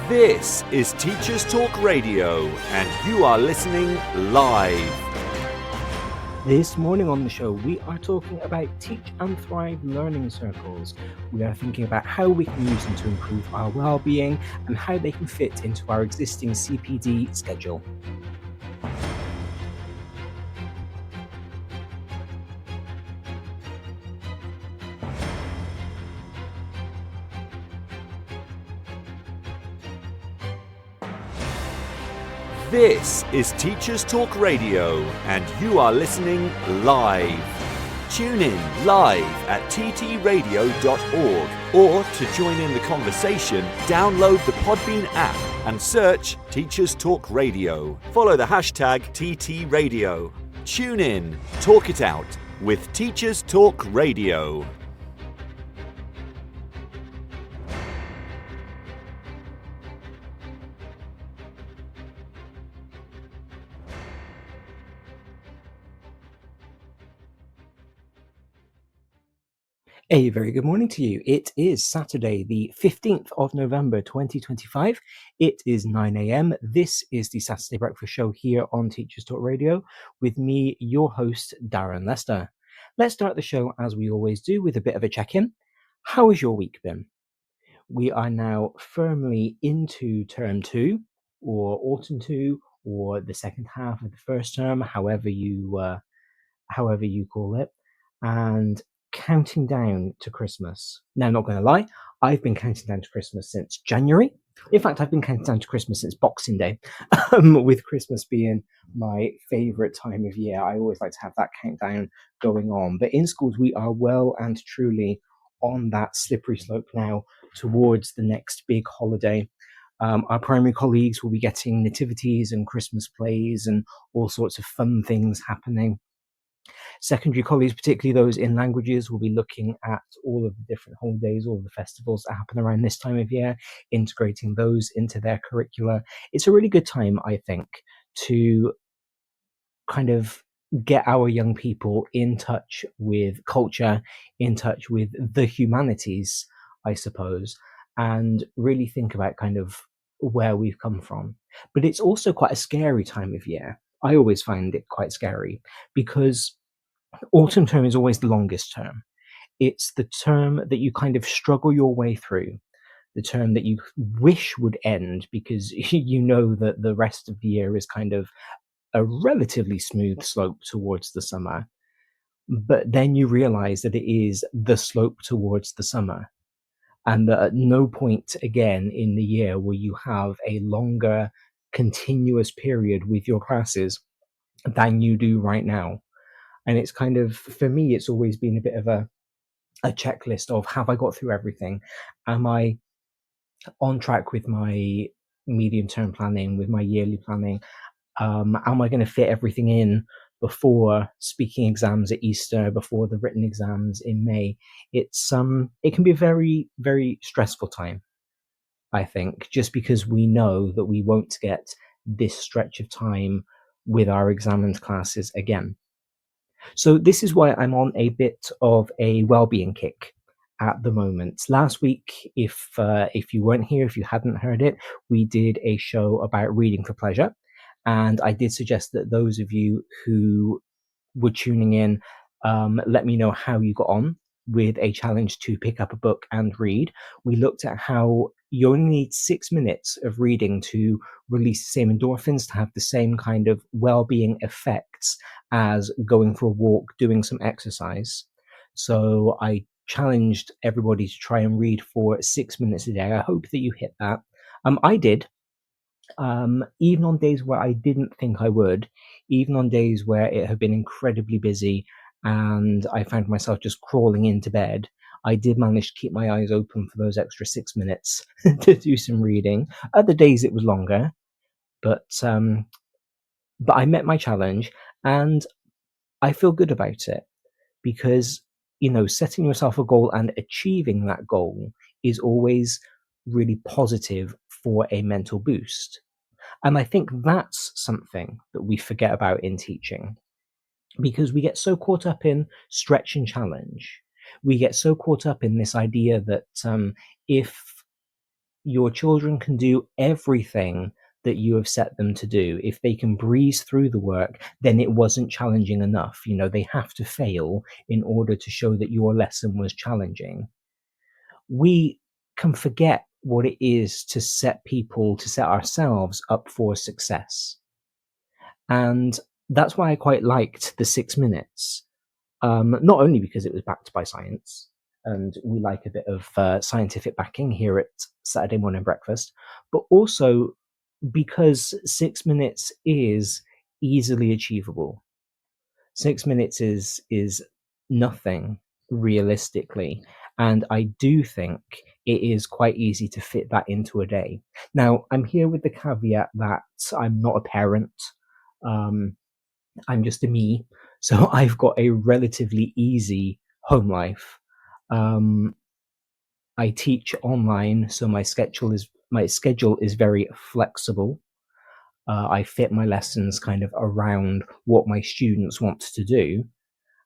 This is Teachers Talk Radio, and you are listening live. This morning on the show, we are talking about Teach and Thrive learning circles. We are thinking about how we can use them to improve our well-being and how they can fit into our existing CPD schedule. This is Teachers Talk Radio, and you are listening live. Tune in live at ttradio.org, or to join in the conversation, download the Podbean app and search Teachers Talk Radio. Follow the hashtag TTRadio. Tune in, talk it out with Teachers Talk Radio. A very good morning to you. It is Saturday, the 15th of November, 2025. It is 9 a.m. This is the Saturday Breakfast Show here on Teachers Talk Radio with me, your host, Darren Lester. Let's start the show, as we always do, with a bit of a check-in. How has your week been? We are now firmly into term 2, or autumn 2, or the second half of the first term, however you call it, and counting down to Christmas. Now, not going to lie, I've been counting down to Christmas since January. In fact, I've been counting down to Christmas since Boxing Day, with Christmas being my favourite time of year. I always like to have that countdown going on. But in schools, we are well and truly on that slippery slope now towards the next big holiday. Our primary colleagues will be getting nativities and Christmas plays and all sorts of fun things happening. Secondary colleagues, particularly those in languages, will be looking at all of the different holidays, all of the festivals that happen around this time of year, integrating those into their curricula. It's a really good time, I think, to kind of get our young people in touch with culture, in touch with the humanities, I suppose, and really think about kind of where we've come from. But it's also quite a scary time of year. I always find it quite scary because autumn term is always the longest term. It's the term that you kind of struggle your way through, the term that you wish would end because you know that the rest of the year is kind of a relatively smooth slope towards the summer. But then you realize that it is the slope towards the summer, and that at no point again in the year will you have a longer continuous period with your classes than you do right now. And it's kind of, for me, it's always been a bit of a checklist of, have I got through everything? Am I on track with my medium-term planning, with my yearly planning? Am I going to fit everything in before speaking exams at Easter, before the written exams in May? It can be a very, very stressful time, I think, just because we know that we won't get this stretch of time with our examined classes again. So this is why I'm on a bit of a well-being kick at the moment. Last week, if you weren't here, if you hadn't heard it, we did a show about reading for pleasure. And I did suggest that those of you who were tuning in, let me know how you got on with a challenge to pick up a book and read. We looked at how you only need 6 minutes of reading to release the same endorphins, to have the same kind of well-being effects as going for a walk, doing some exercise. So I challenged everybody to try and read for 6 minutes a day. I hope that you hit that. I did. Even on days where I didn't think I would, even on days where it had been incredibly busy and I found myself just crawling into bed, I did manage to keep my eyes open for those extra 6 minutes to do some reading. Other days it was longer, but I met my challenge and I feel good about it because, setting yourself a goal and achieving that goal is always really positive for a mental boost. And I think that's something that we forget about in teaching, because we get so caught up in stretch and challenge. We get so caught up in this idea that if your children can do everything that you have set them to do. If they can breeze through the work, then it wasn't challenging enough. They have to fail in order to show that your lesson was challenging. We can forget what it is to set ourselves up for success. And that's why I quite liked the 6 minutes. Not only because it was backed by science, and we like a bit of scientific backing here at Saturday Morning Breakfast, but also because 6 minutes is easily achievable. 6 minutes is nothing realistically, and I do think it is quite easy to fit that into a day. Now, I'm here with the caveat that I'm not a parent. I'm just a me, so I've got a relatively easy home life. I teach online, so my schedule is very flexible. I fit my lessons kind of around what my students want to do.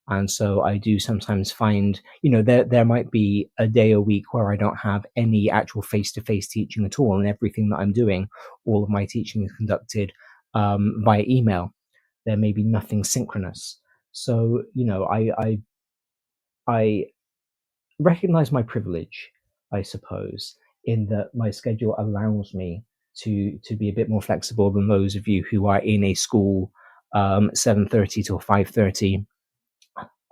And so I do sometimes find, there might be a day a week where I don't have any actual face-to-face teaching at all, and everything that I'm doing, all of my teaching is conducted via email. There may be nothing synchronous. So, I recognize my privilege, I suppose, in that my schedule allows me to be a bit more flexible than those of you who are in a school 7:30 till 5:30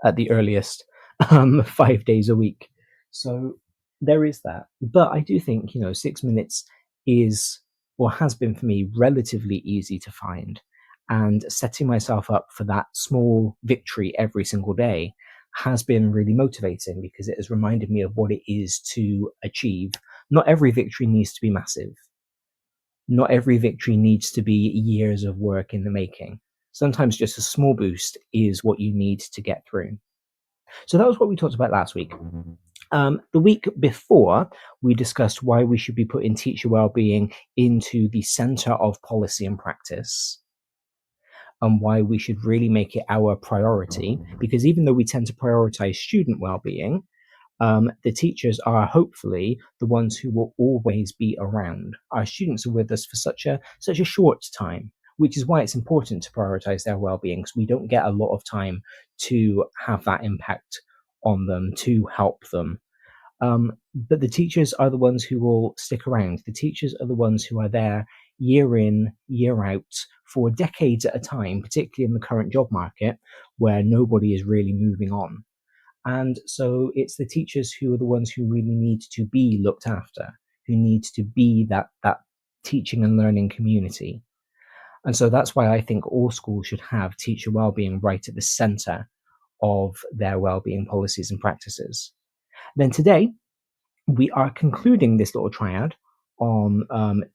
at the earliest, 5 days a week. So there is that. But I do think, 6 minutes is, or has been for me, relatively easy to find. And setting myself up for that small victory every single day has been really motivating because it has reminded me of what it is to achieve. Not every victory needs to be massive. Not every victory needs to be years of work in the making. Sometimes just a small boost is what you need to get through. So that was what we talked about last week. The week before, we discussed why we should be putting teacher wellbeing into the center of policy and practice, and why we should really make it our priority, because even though we tend to prioritize student well-being, the teachers are hopefully the ones who will always be around. Our students are with us for such a short time, which is why it's important to prioritize their well-being, because we don't get a lot of time to have that impact on them, to help them. But the teachers are the ones who will stick around. The teachers are the ones who are there year in, year out, for decades at a time, particularly in the current job market where nobody is really moving on. And so it's the teachers who are the ones who really need to be looked after, who need to be that teaching and learning community. And so that's why I think all schools should have teacher wellbeing right at the center of their wellbeing policies and practices. Then today, we are concluding this little triad on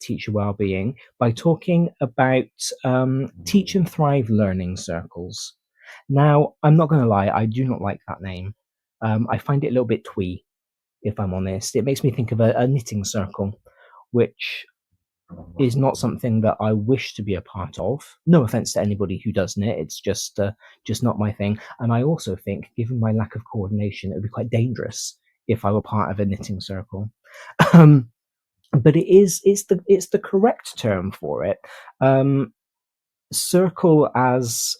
teacher wellbeing by talking about Teach and Thrive learning circles. Now, I'm not going to lie, I do not like that name. I find it a little bit twee, if I'm honest. It makes me think of a knitting circle, which is not something that I wish to be a part of. No offense to anybody who does knit, it's just not my thing. And I also think, given my lack of coordination, it would be quite dangerous if I were part of a knitting circle. But it's the correct term for it. Circle as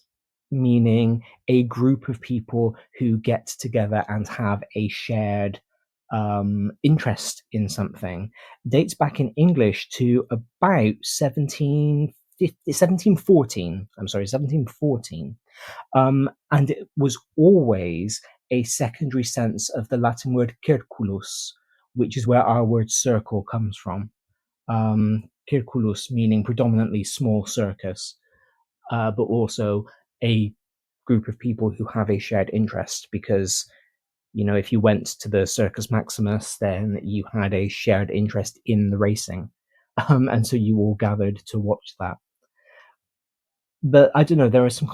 meaning a group of people who get together and have a shared interest in something, dates back in English to about 1714. And it was always a secondary sense of the Latin word circulus, which is where our word circle comes from. Circulus meaning predominantly small circus, but also a group of people who have a shared interest, because if you went to the Circus Maximus, then you had a shared interest in the racing, and so you all gathered to watch that. But I don't know, there are some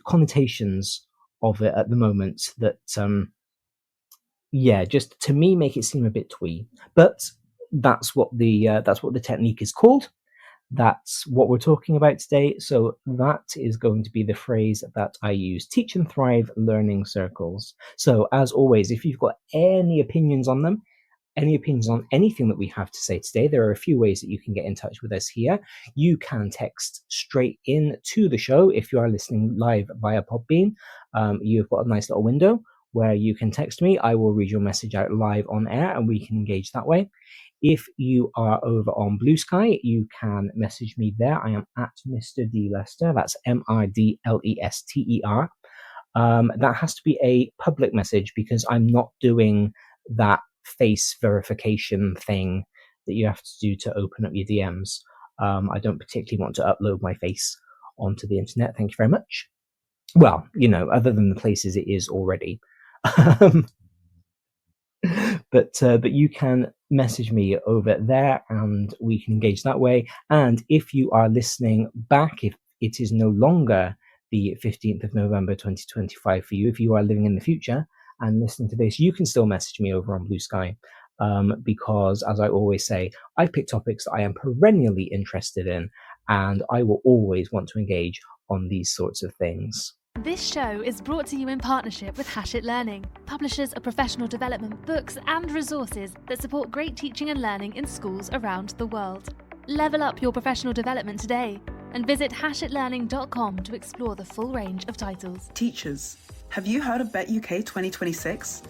connotations of it at the moment that just to me make it seem a bit twee. But that's what the technique is called. That's what we're talking about today. So that is going to be the phrase that I use: Teach and Thrive learning circles. So as always, if you've got any opinions on them, any opinions on anything that we have to say today, there are a few ways that you can get in touch with us here. You can text straight in to the show if you are listening live via Podbean. You've got a nice little window where you can text me. I will read your message out live on air and we can engage that way. If you are over on Blue Sky, you can message me there. I am at Mr. D Lester. That's MIDLESTER. That has to be a public message because I'm not doing that face verification thing that you have to do to open up your DMs. I don't particularly want to upload my face onto the internet. Thank you very much. Well, other than the places it is already. But you can message me over there and we can engage that way. And if you are listening back, if it is no longer the 15th of November 2025 for you, if you are living in the future and listening to this, you can still message me over on Blue Sky. Because, as I always say, I pick topics that I am perennially interested in, and I will always want to engage on these sorts of things. This show is brought to you in partnership with Hachette Learning, publishers of professional development books and resources that support great teaching and learning in schools around the world. Level up your professional development today and visit hachetlearning.com to explore the full range of titles. Teachers, have you heard of Bet UK 2026?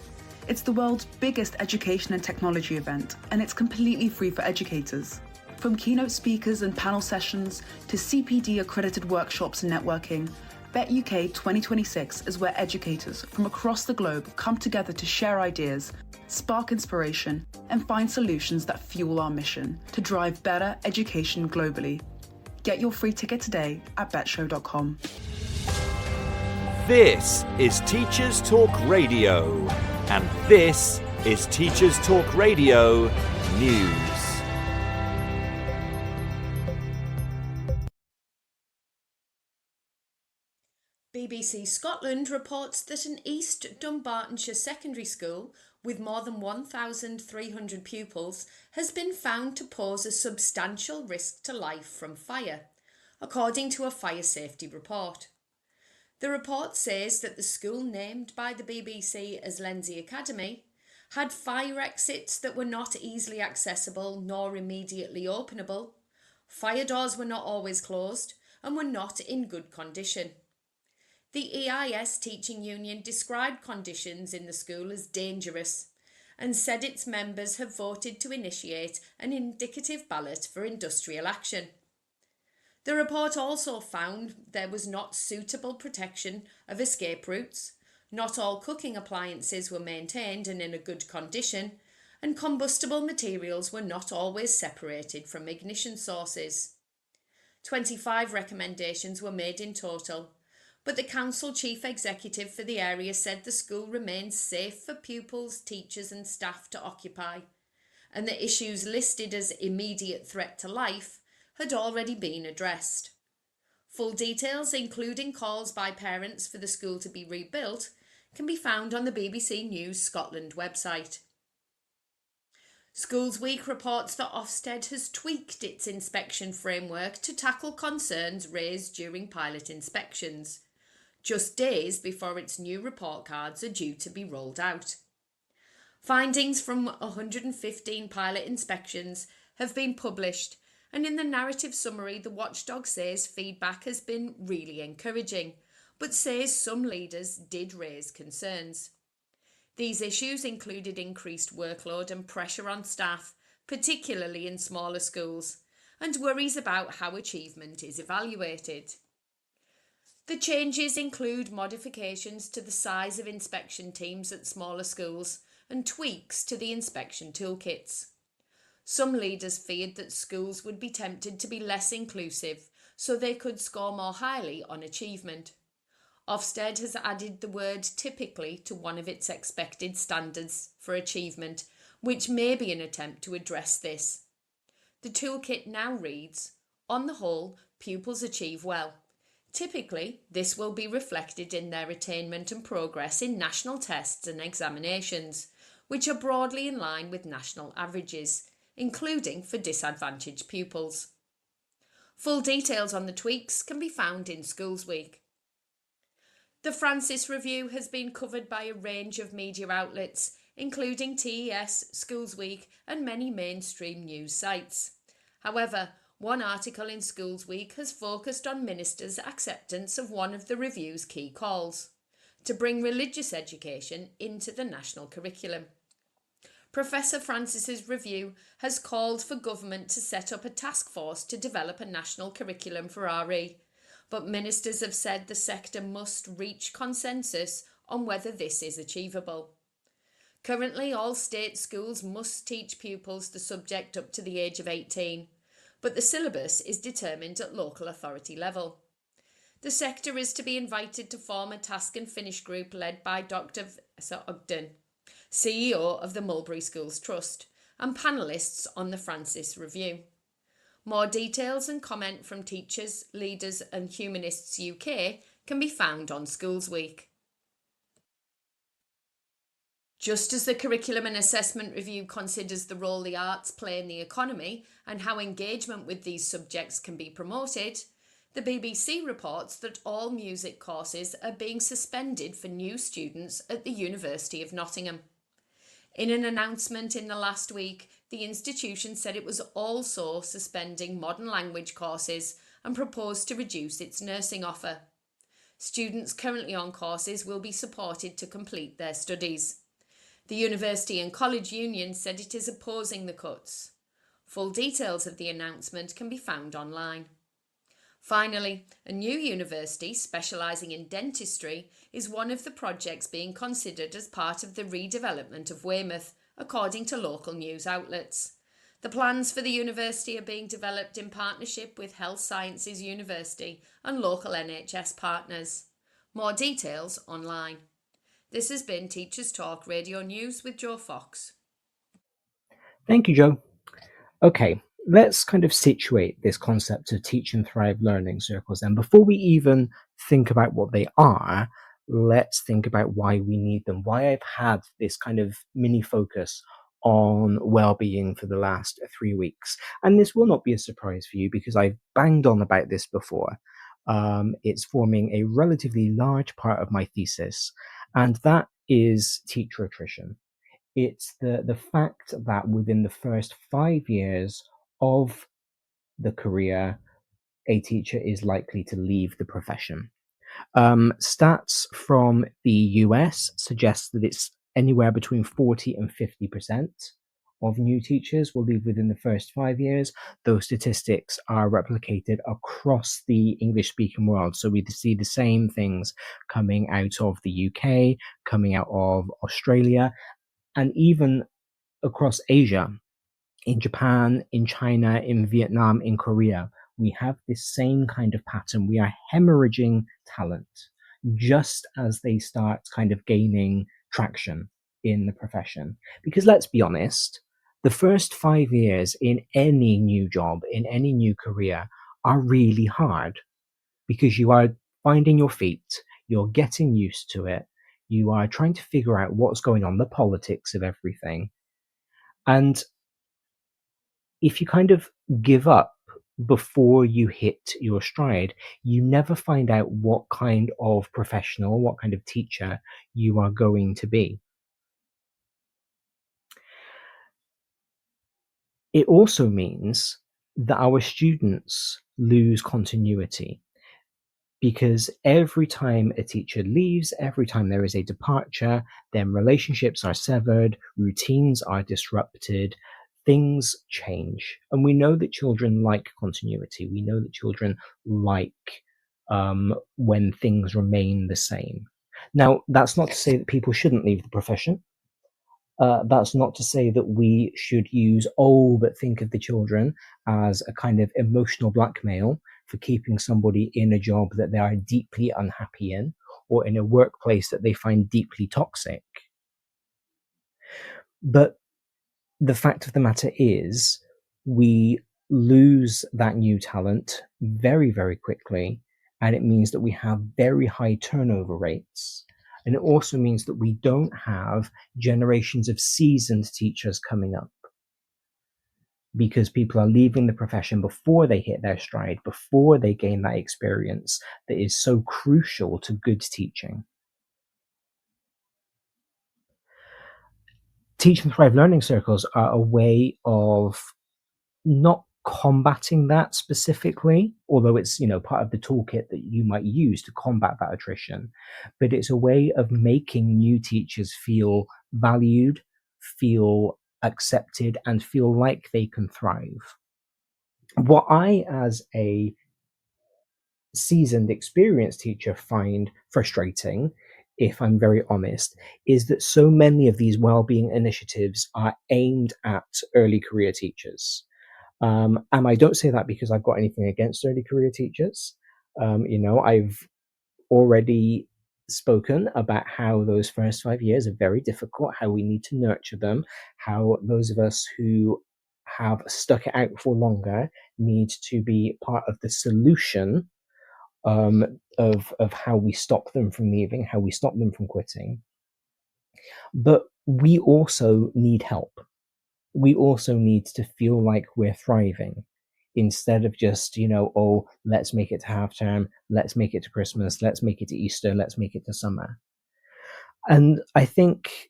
It's the world's biggest education and technology event, and it's completely free for educators. From keynote speakers and panel sessions to CPD accredited workshops and networking, Bet UK 2026 is where educators from across the globe come together to share ideas, spark inspiration, and find solutions that fuel our mission to drive better education globally. Get your free ticket today at betshow.com. This is Teachers Talk Radio, and this is Teachers Talk Radio News. BBC Scotland reports that an East Dunbartonshire secondary school with more than 1,300 pupils has been found to pose a substantial risk to life from fire, according to a fire safety report. The report says that the school, named by the BBC as Lenzie Academy, had fire exits that were not easily accessible nor immediately openable, fire doors were not always closed, and were not in good condition. The EIS Teaching Union described conditions in the school as dangerous and said its members have voted to initiate an indicative ballot for industrial action. The report also found there was not suitable protection of escape routes, not all cooking appliances were maintained and in a good condition, and combustible materials were not always separated from ignition sources. 25 recommendations were made in total, but the council chief executive for the area said the school remains safe for pupils, teachers and staff to occupy, and the issues listed as immediate threat to life had already been addressed. Full details, including calls by parents for the school to be rebuilt, can be found on the BBC News Scotland website. Schools Week reports that Ofsted has tweaked its inspection framework to tackle concerns raised during pilot inspections, just days before its new report cards are due to be rolled out. Findings from 115 pilot inspections have been published, and in the narrative summary the watchdog says feedback has been really encouraging, but says some leaders did raise concerns. These issues included increased workload and pressure on staff, particularly in smaller schools, and worries about how achievement is evaluated. The changes include modifications to the size of inspection teams at smaller schools and tweaks to the inspection toolkits. Some leaders feared that schools would be tempted to be less inclusive so they could score more highly on achievement. Ofsted has added the word typically to one of its expected standards for achievement, which may be an attempt to address this. The toolkit now reads, on the whole, pupils achieve well. Typically, this will be reflected in their attainment and progress in national tests and examinations, which are broadly in line with national averages, including for disadvantaged pupils. Full details on the tweaks can be found in Schools Week. The Francis Review has been covered by a range of media outlets, including TES, Schools Week, and many mainstream news sites. However, one article in Schools Week has focused on ministers' acceptance of one of the review's key calls: to bring religious education into the national curriculum. Professor Francis's review has called for government to set up a task force to develop a national curriculum for RE, but ministers have said the sector must reach consensus on whether this is achievable. Currently, all state schools must teach pupils the subject up to the age of 18, but the syllabus is determined at local authority level. The sector is to be invited to form a task and finish group led by Dr. Vanessa Ogden, CEO of the Mulberry Schools Trust, and panellists on the Francis Review. More details and comment from Teachers, Leaders and Humanists UK can be found on Schools Week. Just as the Curriculum and Assessment Review considers the role the arts play in the economy and how engagement with these subjects can be promoted, the BBC reports that all music courses are being suspended for new students at the University of Nottingham. In an announcement in the last week, the institution said it was also suspending modern language courses and proposed to reduce its nursing offer. Students currently on courses will be supported to complete their studies. The University and College Union said it is opposing the cuts. Full details of the announcement can be found online. Finally, a new university specialising in dentistry is one of the projects being considered as part of the redevelopment of Weymouth, according to local news outlets. The plans for the university are being developed in partnership with Health Sciences University and local NHS partners. More details online. This has been Teachers Talk Radio News with Joe Fox. Thank you, Joe. Okay, let's kind of situate this concept of teach and thrive learning circles. And before we even think about what they are, let's think about why we need them, why I've had this kind of mini focus on well-being for the last 3 weeks. And this will not be a surprise for you because I've banged on about this before. It's forming a relatively large part of my thesis, and that is teacher attrition. It's the fact that within the first 5 years of the career, a teacher is likely to leave the profession. Stats from the US suggest that it's anywhere between 40 and 50% of new teachers will leave within the first 5 years. Those statistics are replicated across the English-speaking world. So we see the same things coming out of the UK, coming out of Australia, and even across Asia, in Japan, in China, in Vietnam, in Korea. We have this same kind of pattern. We are hemorrhaging talent just as they start kind of gaining traction in the profession. Because let's be honest, the first 5 years in any new job, in any new career, are really hard because you are finding your feet, you're getting used to it, you are trying to figure out what's going on, the politics of everything. And if you kind of give up before you hit your stride, you never find out what kind of professional, what kind of teacher you are going to be. It also means that our students lose continuity, because every time a teacher leaves, every time there is a departure, then relationships are severed, routines are disrupted, things change. And we know that children like continuity. We know that children like when things remain the same. Now, that's not to say that people shouldn't leave the profession. That's not to say that we should use but think of the children as a kind of emotional blackmail for keeping somebody in a job that they are deeply unhappy in, or in a workplace that they find deeply toxic. But the fact of the matter is, we lose that new talent very, very quickly, and it means that we have very high turnover rates. And it also means that we don't have generations of seasoned teachers coming up, because people are leaving the profession before they hit their stride, before they gain that experience that is so crucial to good teaching. Teach and Thrive learning circles are a way of not combating that specifically, although it's, part of the toolkit that you might use to combat that attrition, but it's a way of making new teachers feel valued, feel accepted, and feel like they can thrive. What I, as a seasoned, experienced teacher, find frustrating, if I'm very honest, is that so many of these wellbeing initiatives are aimed at early career teachers. And I don't say that because I've got anything against early career teachers. I've already spoken about how those first 5 years are very difficult, how we need to nurture them, how those of us who have stuck it out for longer need to be part of the solution, of how we stop them from leaving, how we stop them from quitting. But we also need help. We also need to feel like we're thriving, instead of just, let's make it to half term, let's make it to Christmas, let's make it to Easter, let's make it to summer. And I think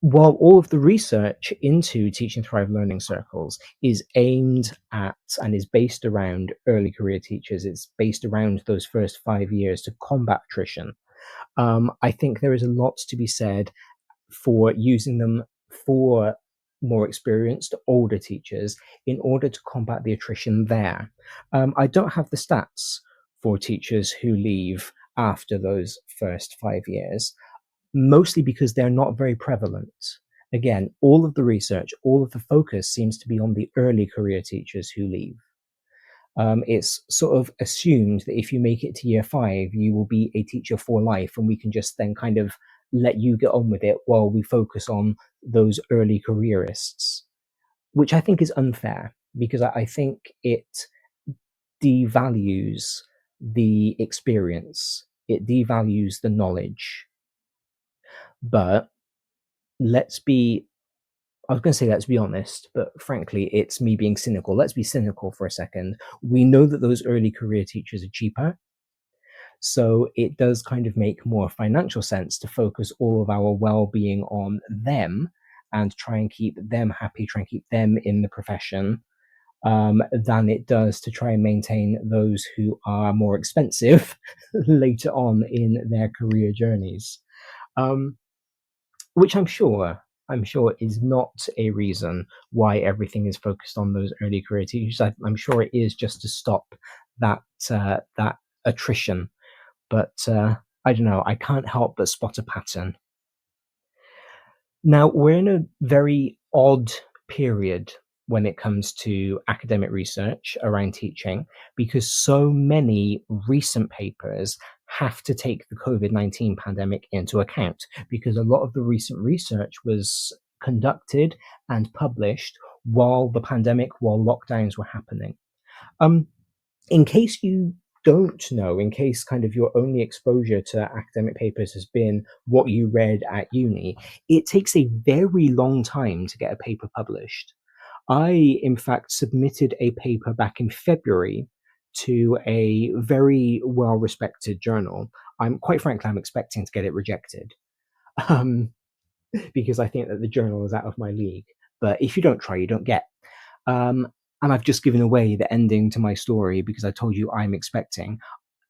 while all of the research into Teach and Thrive learning circles is aimed at and is based around early career teachers, it's based around those first 5 years to combat attrition. I think there is a lot to be said for using them for more experienced, older teachers in order to combat the attrition there. I don't have the stats for teachers who leave after those first 5 years, mostly because they're not very prevalent. Again, all of the research, all of the focus seems to be on the early career teachers who leave. It's sort of assumed that if you make it to year 5, you will be a teacher for life, and we can just then kind of let you get on with it while we focus on those early careerists, which I think is unfair, because I think it devalues the experience, it devalues the knowledge. But let's be honest, but frankly, it's me being cynical. Let's be cynical for a second. We know that those early career teachers are cheaper. So it does kind of make more financial sense to focus all of our well-being on them and try and keep them happy, try and keep them in the profession, than it does to try and maintain those who are more expensive later on in their career journeys. Which I'm sure is not a reason why everything is focused on those early career teachers. I'm sure it is just to stop that attrition. But I don't know, I can't help but spot a pattern. Now, we're in a very odd period when it comes to academic research around teaching, because so many recent papers have to take the COVID-19 pandemic into account, because a lot of the recent research was conducted and published while lockdowns were happening. In case you don't know, in case kind of your only exposure to academic papers has been what you read at uni, it takes a very long time to get a paper published. I, in fact, submitted a paper back in February to a very well-respected journal. I'm expecting to get it rejected, because I think that the journal is out of my league. But if you don't try, you don't get. And I've just given away the ending to my story because I told you I'm expecting.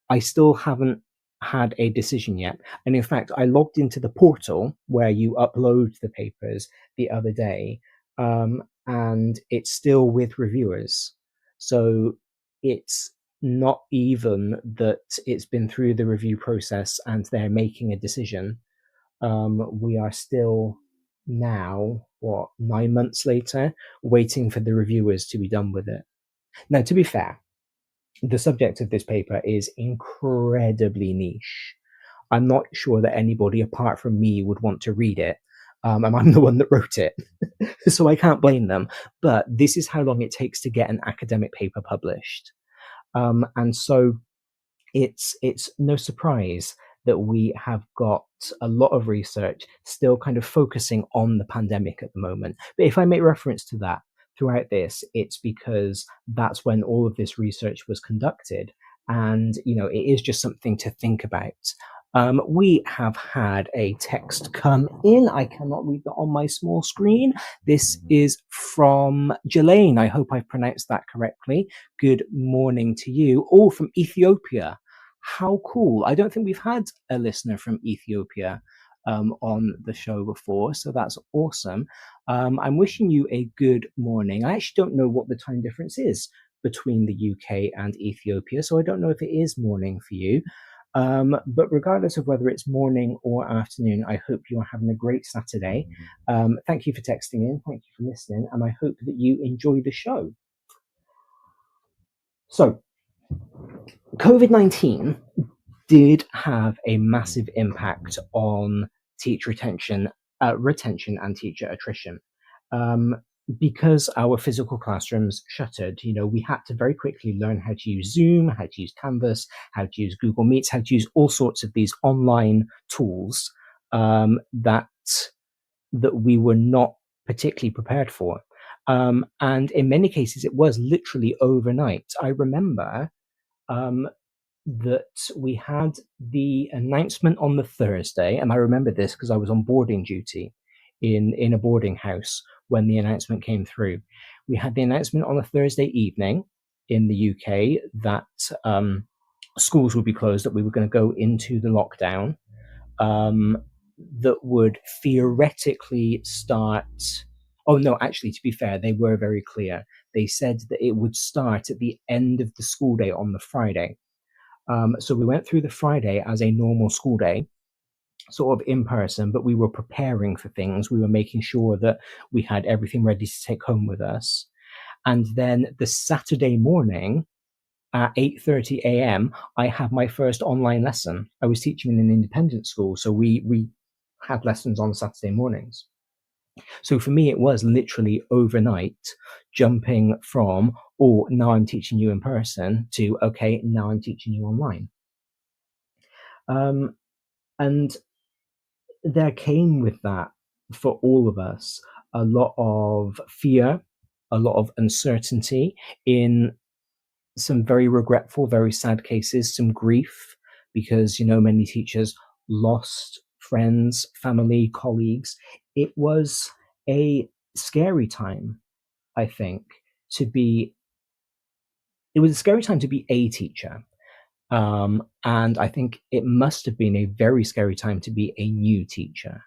I still haven't had a decision yet. And in fact, I logged into the portal where you upload the papers the other day, and it's still with reviewers. So it's not even that it's been through the review process and they're making a decision. We are still now, 9 months later, waiting for the reviewers to be done with it. Now, to be fair, the subject of this paper is incredibly niche. I'm not sure that anybody apart from me would want to read it. And I'm the one that wrote it, so I can't blame them. But this is how long it takes to get an academic paper published. And so it's no surprise that we have got a lot of research still kind of focusing on the pandemic at the moment. But if I make reference to that throughout this, it's because that's when all of this research was conducted. And, it is just something to think about. We have had a text come in. I cannot read that on my small screen. This is from Jelaine. I hope I've pronounced that correctly. Good morning to you. All from Ethiopia. How cool. I don't think we've had a listener from Ethiopia on the show before, so that's awesome. I'm wishing you a good morning. I actually don't know what the time difference is between the UK and Ethiopia, so I don't know if it is morning for you. But regardless of whether it's morning or afternoon, I hope you're having a great Saturday. Thank you for texting in. Thank you for listening. And I hope that you enjoy the show. So, COVID-19 did have a massive impact on teacher retention and teacher attrition. Because our physical classrooms shuttered, we had to very quickly learn how to use Zoom, how to use Canvas, how to use Google Meets, how to use all sorts of these online tools that we were not particularly prepared for. And in many cases, it was literally overnight. I remember that we had the announcement on the Thursday, and I remember this because I was on boarding duty in a boarding house when the announcement came through. We had the announcement on a Thursday evening in the UK that schools would be closed, that we were going to go into the lockdown that would theoretically start. Oh, no, actually, to be fair, they were very clear. They said that it would start at the end of the school day on the Friday. So we went through the Friday as a normal school day, sort of in person, but we were preparing for things. We were making sure that we had everything ready to take home with us. And then the Saturday morning at 8:30 a.m., I had my first online lesson. I was teaching in an independent school, so we had lessons on Saturday mornings. So for me, it was literally overnight jumping from, oh, now I'm teaching you in person to, okay, now I'm teaching you online. And there came with that, for all of us, a lot of fear, a lot of uncertainty, in some very regretful, very sad cases, some grief, because, many teachers lost friends, family, colleagues. It was a scary time, I think, it was a scary time to be a teacher. And I think it must have been a very scary time to be a new teacher.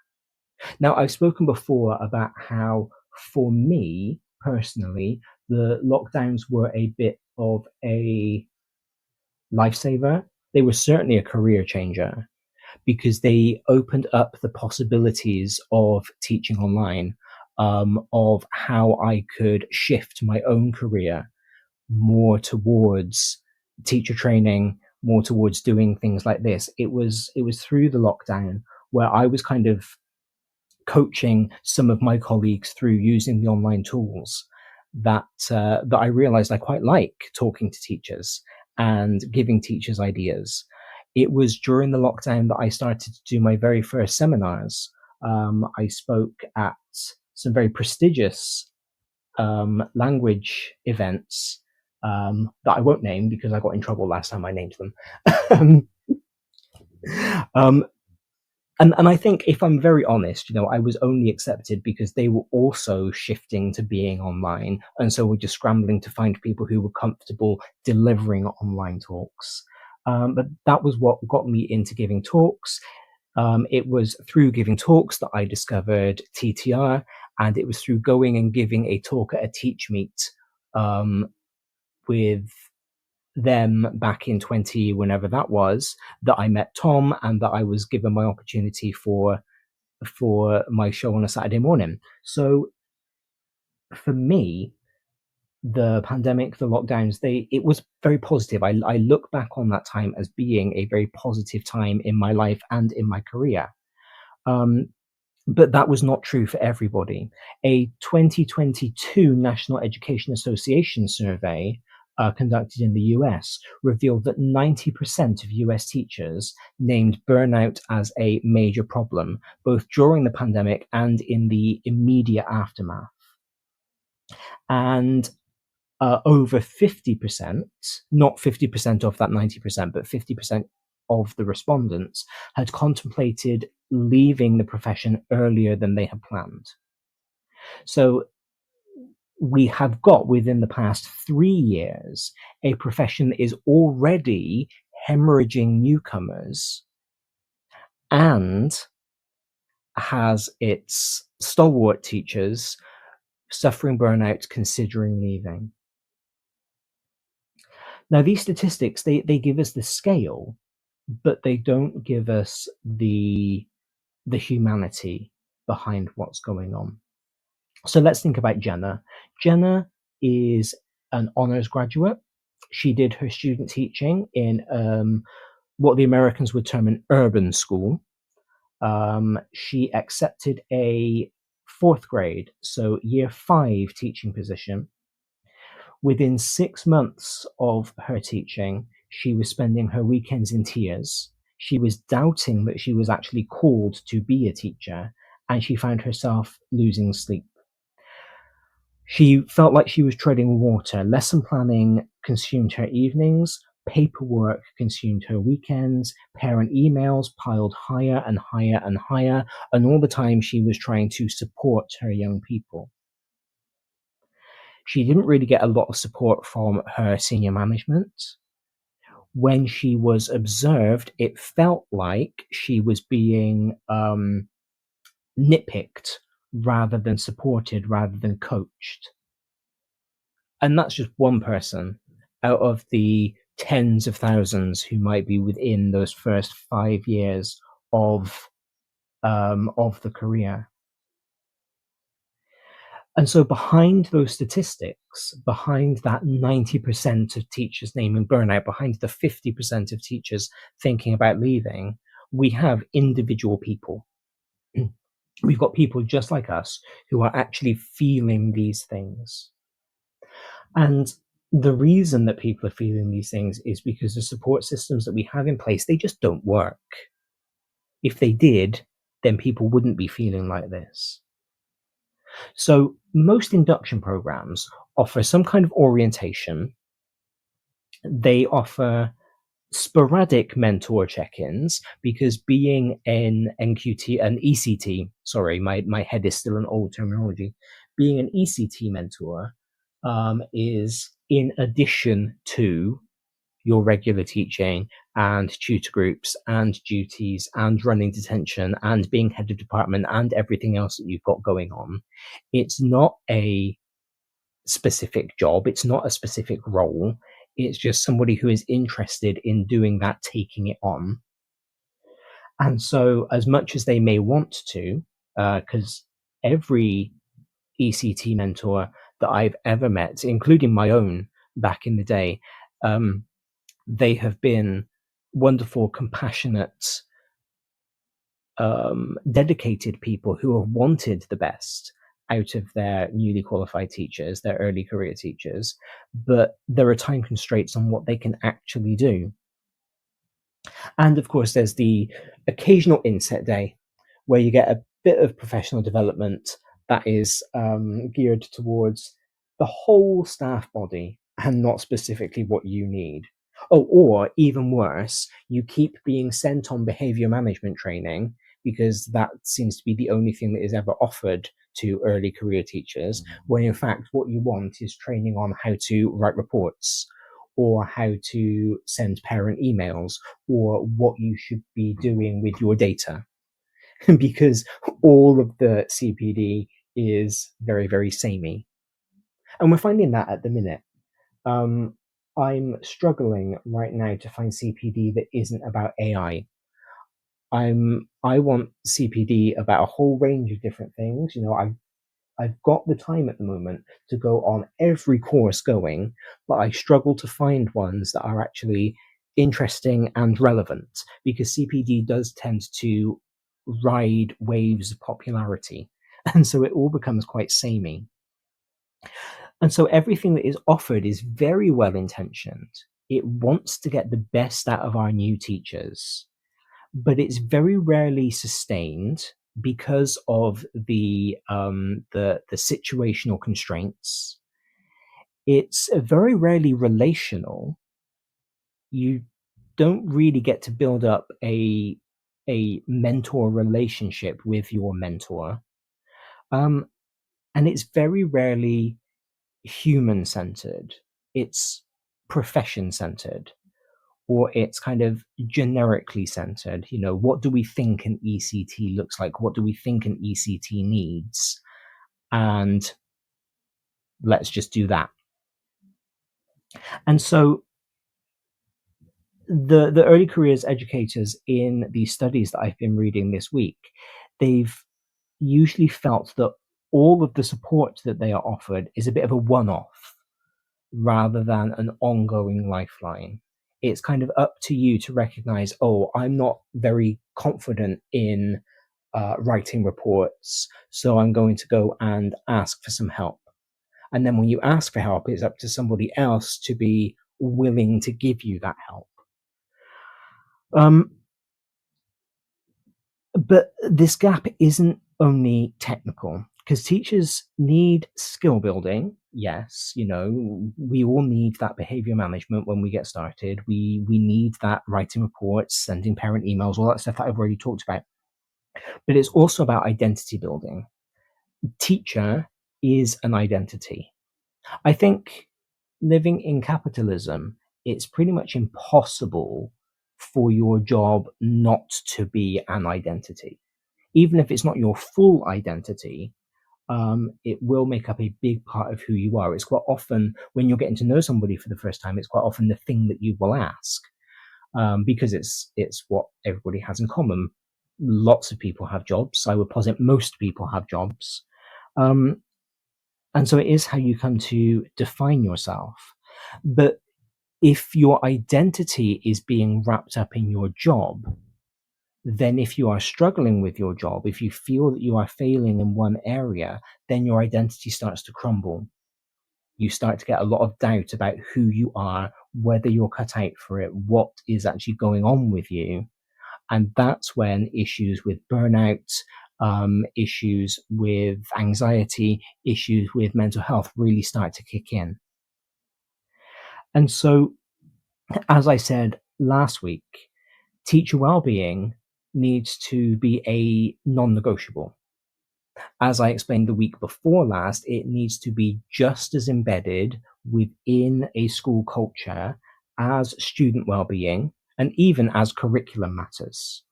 Now, I've spoken before about how, for me personally, the lockdowns were a bit of a lifesaver. They were certainly a career changer because they opened up the possibilities of teaching online, of how I could shift my own career more towards teacher training, more towards doing things like this. It was through the lockdown where I was kind of coaching some of my colleagues through using the online tools that I realized I quite like talking to teachers and giving teachers ideas. It was during the lockdown that I started to do my very first seminars. I spoke at some very prestigious language events that I won't name because I got in trouble last time I named them. And I think, if I'm very honest, I was only accepted because they were also shifting to being online. And so we're just scrambling to find people who were comfortable delivering online talks. But that was what got me into giving talks. It was through giving talks that I discovered TTR, and it was through going and giving a talk at a Teach Meet with them back in 20, whenever that was, that I met Tom and that I was given my opportunity for my show on a Saturday morning. So for me, the pandemic, the lockdowns, it was very positive. I look back on that time as being a very positive time in my life and in my career. But that was not true for everybody. A 2022 National Education Association survey conducted in the US revealed that 90% of US teachers named burnout as a major problem, both during the pandemic and in the immediate aftermath. And over 50%, not 50% of that 90%, but 50% of the respondents had contemplated leaving the profession earlier than they had planned. So we have got, within the past 3 years, a profession that is already hemorrhaging newcomers and has its stalwart teachers suffering burnout, considering leaving. Now, these statistics, they give us the scale, but they don't give us the humanity behind what's going on. So let's think about Jenna. Jenna is an honors graduate. She did her student teaching in what the Americans would term an urban school. She accepted a 4th grade, so year 5 teaching position. Within 6 months of her teaching, she was spending her weekends in tears. She was doubting that she was actually called to be a teacher, and she found herself losing sleep. She felt like she was treading water. Lesson planning consumed her evenings, paperwork consumed her weekends, parent emails piled higher and higher and higher, and all the time she was trying to support her young people. She didn't really get a lot of support from her senior management. When she was observed, it felt like she was being nitpicked rather than supported, rather than coached. And that's just one person out of the tens of thousands who might be within those first 5 years of the career. And so behind those statistics, behind that 90% of teachers naming burnout, behind the 50% of teachers thinking about leaving, we have individual people. We've got people just like us who are actually feeling these things. And the reason that people are feeling these things is because the support systems that we have in place, they just don't work. If they did, then people wouldn't be feeling like this. So most induction programs offer some kind of orientation. They offer sporadic mentor check-ins, because being an ECT, sorry, my head is still in old terminology. Being an ECT mentor is in addition to your regular teaching and tutor groups and duties and running detention and being head of department and everything else that you've got going on. It's not a specific job. It's not a specific role. It's just somebody who is interested in doing that, taking it on. And so as much as they may want to, because every ECT mentor that I've ever met, including my own back in the day, they have been wonderful, compassionate, dedicated people who have wanted the best out of their newly qualified teachers, their early career teachers, but there are time constraints on what they can actually do. And of course, there's the occasional inset day where you get a bit of professional development that is geared towards the whole staff body and not specifically what you need. Oh, or even worse, you keep being sent on behavior management training because that seems to be the only thing that is ever offered to early career teachers, when in fact what you want is training on how to write reports, or how to send parent emails, or what you should be doing with your data. Because all of the CPD is very, very samey. And we're finding that at the minute. I'm struggling right now to find CPD that isn't about AI. I want CPD about a whole range of different things. You know, I've got the time at the moment to go on every course going, but I struggle to find ones that are actually interesting and relevant, because CPD does tend to ride waves of popularity. And so it all becomes quite samey. And so everything that is offered is very well intentioned. It wants to get the best out of our new teachers, but it's very rarely sustained because of the situational constraints. It's very rarely relational. You don't really get to build up a mentor relationship with your mentor. And it's very rarely human-centered. It's profession-centered, or it's kind of generically centered. You know, what do we think an ECT looks like? What do we think an ECT needs? And let's just do that. And so the early careers educators in the studies that I've been reading this week, they've usually felt that all of the support that they are offered is a bit of a one-off rather than an ongoing lifeline. It's kind of up to you to recognize, oh, I'm not very confident in writing reports, so I'm going to go and ask for some help. And then when you ask for help, it's up to somebody else to be willing to give you that help. But this gap isn't only technical, because teachers need skill building. Yes, you know, we all need that behavior management when we get started. We need that writing reports, sending parent emails, all that stuff that I've already talked about. But it's also about identity building. Teacher is an identity. I think living in capitalism, it's pretty much impossible for your job not to be an identity. Even if it's not your full identity, it will make up a big part of who you are. It's quite often, when you're getting to know somebody for the first time, it's quite often the thing that you will ask, because it's what everybody has in common. Lots of people have jobs. I would posit most people have jobs. And so it is how you come to define yourself. But if your identity is being wrapped up in your job, then if you are struggling with your job, if you feel that you are failing in one area, then your identity starts to crumble. You start to get a lot of doubt about who you are, whether you're cut out for it, what is actually going on with you. And that's when issues with burnout, issues with anxiety, issues with mental health really start to kick in. And so, as I said last week, teacher wellbeing needs to be a non-negotiable. As I explained the week before last, it needs to be just as embedded within a school culture as student wellbeing and even as curriculum matters.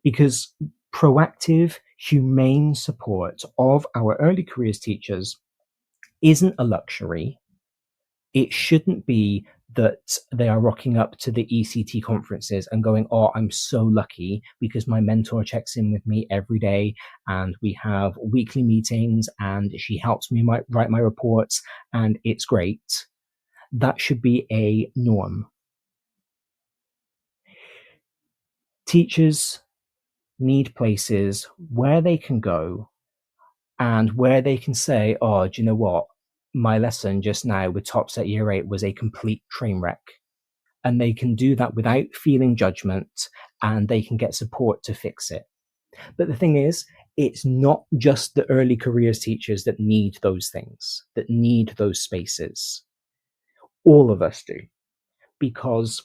Because proactive, humane support of our early careers teachers isn't a luxury. It shouldn't be that they are rocking up to the ECT conferences and going, oh, I'm so lucky because my mentor checks in with me every day and we have weekly meetings and she helps me write my reports and it's great. That should be a norm. Teachers need places where they can go and where they can say, oh, do you know what? My lesson just now with Top Set Year 8 was a complete train wreck. And they can do that without feeling judgment and they can get support to fix it. But the thing is, it's not just the early careers teachers that need those things, that need those spaces. All of us do, because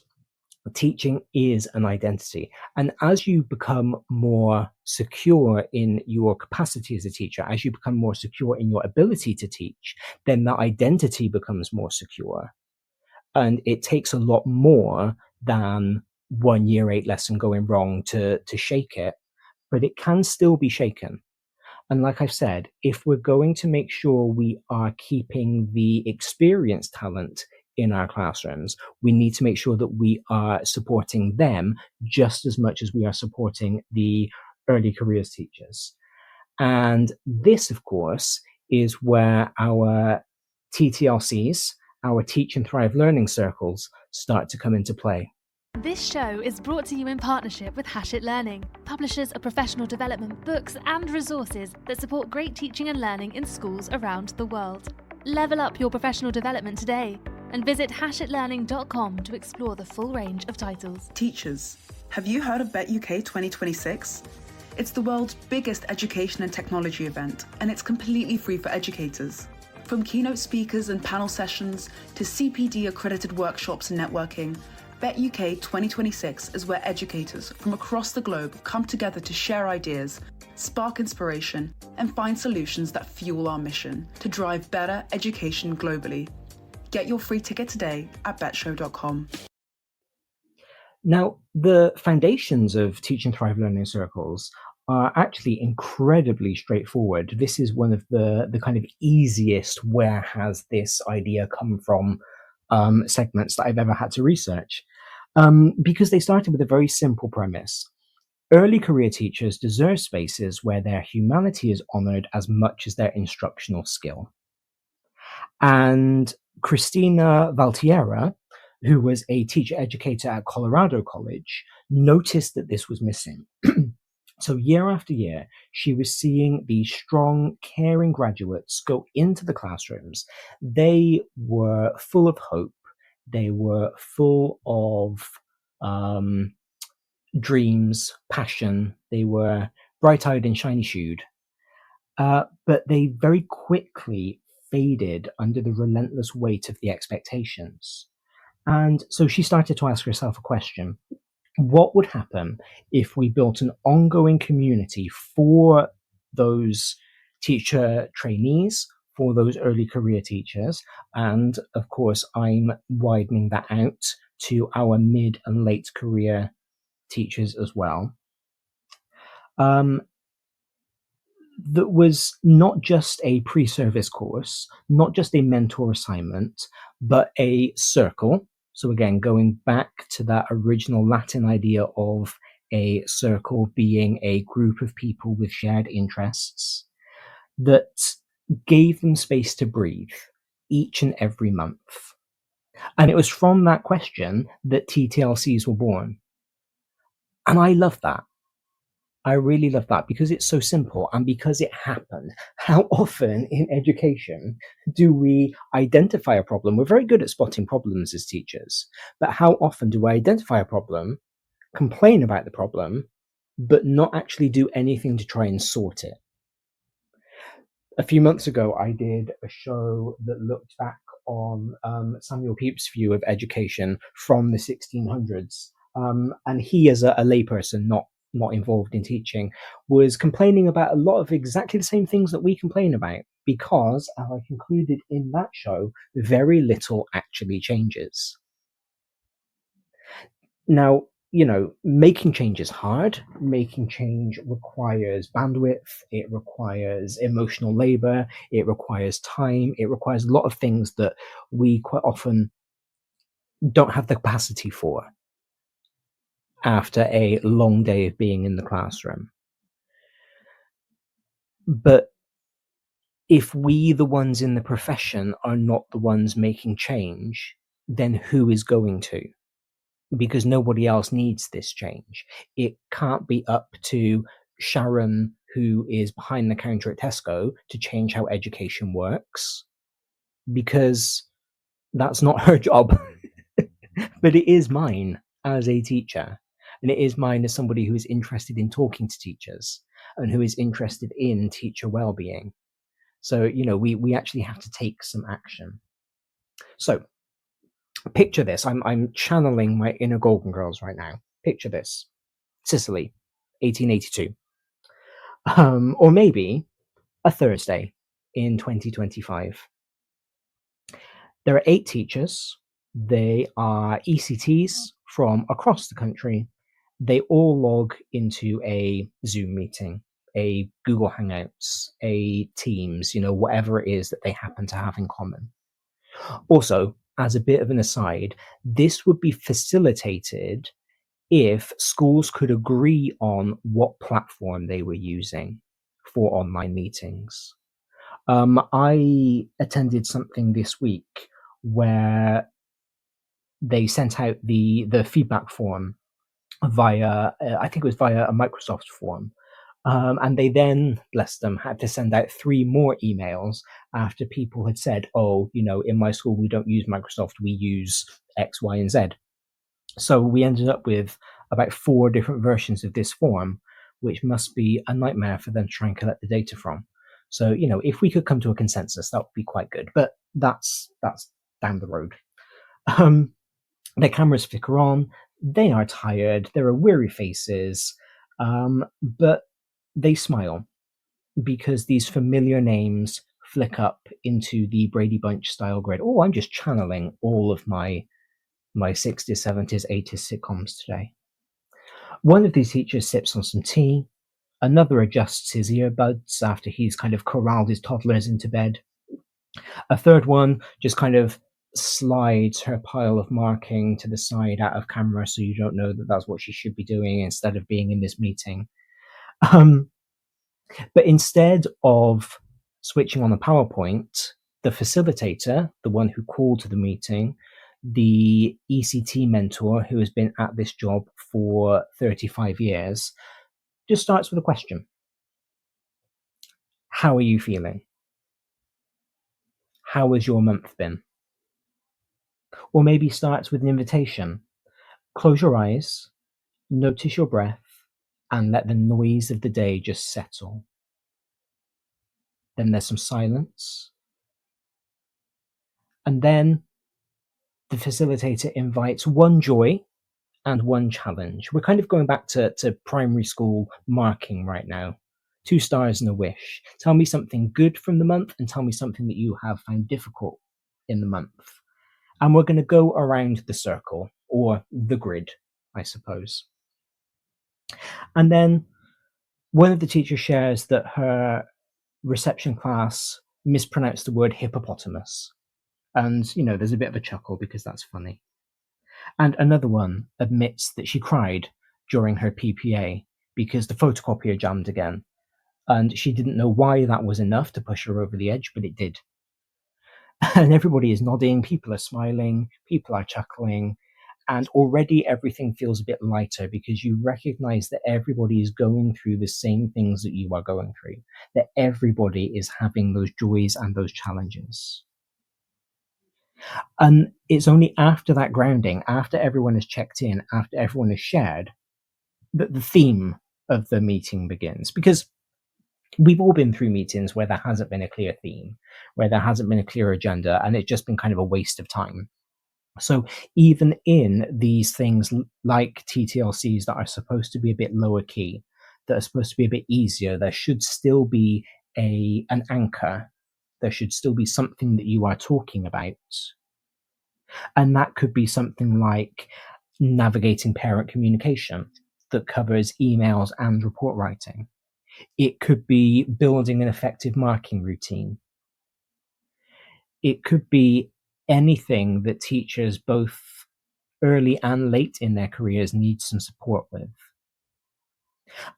teaching is an identity. And as you become more secure in your capacity as a teacher, as you become more secure in your ability to teach, then that identity becomes more secure. And it takes a lot more than one year 8 lesson going wrong to shake it, but it can still be shaken. And like I've said, if we're going to make sure we are keeping the experienced talent in our classrooms, we need to make sure that we are supporting them just as much as we are supporting the early careers teachers. And this, of course, is where our TTLCs, our Teach and Thrive learning circles, start to come into play. This show is brought to you in partnership with Hachette Learning, publishers of professional development books and resources that support great teaching and learning in schools around the world. Level up your professional development today and visit hachetlearning.com to explore the full range of titles. Teachers, have you heard of Bet UK 2026? It's the world's biggest education and technology event, and it's completely free for educators. From keynote speakers and panel sessions to CPD accredited workshops and networking, Bet UK 2026 is where educators from across the globe come together to share ideas, spark inspiration, and find solutions that fuel our mission to drive better education globally. Get your free ticket today at betshow.com. Now, the foundations of Teach and Thrive Learning Circles are actually incredibly straightforward. This is one of the kind of easiest where has this idea come from segments that I've ever had to research, because they started with a very simple premise. Early career teachers deserve spaces where their humanity is honored as much as their instructional skill. And Christina Valtiera, who was a teacher educator at Colorado College, noticed that this was missing. So year after year, she was seeing these strong, caring graduates go into the classrooms. They were full of hope. They were full of dreams, passion. They were bright-eyed and shiny-shoed. But they very quickly faded under the relentless weight of the expectations. And so she started to ask herself a question. What would happen if we built an ongoing community for those teacher trainees, for those early career teachers? And of course, I'm widening that out to our mid and late career teachers as well. That was not just a pre-service course, not just a mentor assignment, but a circle. So again, going back to that original Latin idea of a circle being a group of people with shared interests that gave them space to breathe each and every month. And it was from that question that TTLCs were born. And I love that. I really love that because it's so simple and because it happened. How often in education do we identify a problem? We're very good at spotting problems as teachers, but how often do we identify a problem, complain about the problem, but not actually do anything to try and sort it? A few months ago, I did a show that looked back on Samuel Pepys' view of education from the 1600s. And he, as a layperson, not involved in teaching, was complaining about a lot of exactly the same things that we complain about because, as I concluded in that show, very little actually changes. Now, making change is hard. Making change requires bandwidth. It requires emotional labor. It requires time. It requires a lot of things that we quite often don't have the capacity for after a long day of being in the classroom. But if we, the ones in the profession, are not the ones making change, then who is going to? Because nobody else needs this change. It can't be up to Sharon, who is behind the counter at Tesco, to change how education works, because that's not her job. But it is mine as a teacher. And it is mine as somebody who is interested in talking to teachers and who is interested in teacher well-being. So, we actually have to take some action. So picture this. I'm channeling my inner Golden Girls right now. Picture this. Sicily, 1882. Or maybe a Thursday in 2025. There are 8 teachers. They are ECTs from across the country. They all log into a Zoom meeting, a Google Hangouts, a Teams, whatever it is that they happen to have in common. Also, as a bit of an aside, this would be facilitated if schools could agree on what platform they were using for online meetings. I attended something this week where they sent out the feedback form via, I think it was via a Microsoft form. And they then, bless them, had to send out 3 more emails after people had said, in my school, we don't use Microsoft, we use X, Y, and Z. So we ended up with about 4 different versions of this form, which must be a nightmare for them to try and collect the data from. So, if we could come to a consensus, that would be quite good. But that's down the road. Their cameras flicker on. They are tired. There are weary faces, but they smile because these familiar names flick up into the Brady Bunch style grid. Oh, I'm just channeling all of my 60s, 70s, 80s sitcoms today. One of these teachers sips on some tea. Another adjusts his earbuds after he's kind of corralled his toddlers into bed. A third one just kind of slides her pile of marking to the side out of camera so you don't know that that's what she should be doing instead of being in this meeting. But instead of switching on the PowerPoint, the facilitator, the one who called to the meeting, the ECT mentor who has been at this job for 35 years, just starts with a question. How are you feeling? How has your month been? Or maybe starts with an invitation. Close your eyes, notice your breath, and let the noise of the day just settle. Then there's some silence. And then the facilitator invites one joy and one challenge. We're kind of going back to primary school marking right now. 2 stars and a wish. Tell me something good from the month and tell me something that you have found difficult in the month. And we're going to go around the circle, or the grid, I suppose. And then one of the teachers shares that her reception class mispronounced the word hippopotamus. And, there's a bit of a chuckle because that's funny. And another one admits that she cried during her PPA because the photocopier jammed again. And she didn't know why that was enough to push her over the edge, but it did. And everybody is nodding, people are smiling, people are chuckling, and already everything feels a bit lighter because you recognize that everybody is going through the same things that you are going through, that everybody is having those joys and those challenges. And it's only after that grounding, after everyone has checked in, after everyone has shared, that the theme of the meeting begins. Because we've all been through meetings where there hasn't been a clear theme, where there hasn't been a clear agenda, and it's just been kind of a waste of time. So even in these things like TTLCs that are supposed to be a bit lower key, that are supposed to be a bit easier, there should still be an anchor. There should still be something that you are talking about. And that could be something like navigating parent communication that covers emails and report writing. It could be building an effective marking routine. It could be anything that teachers, both early and late in their careers, need some support with.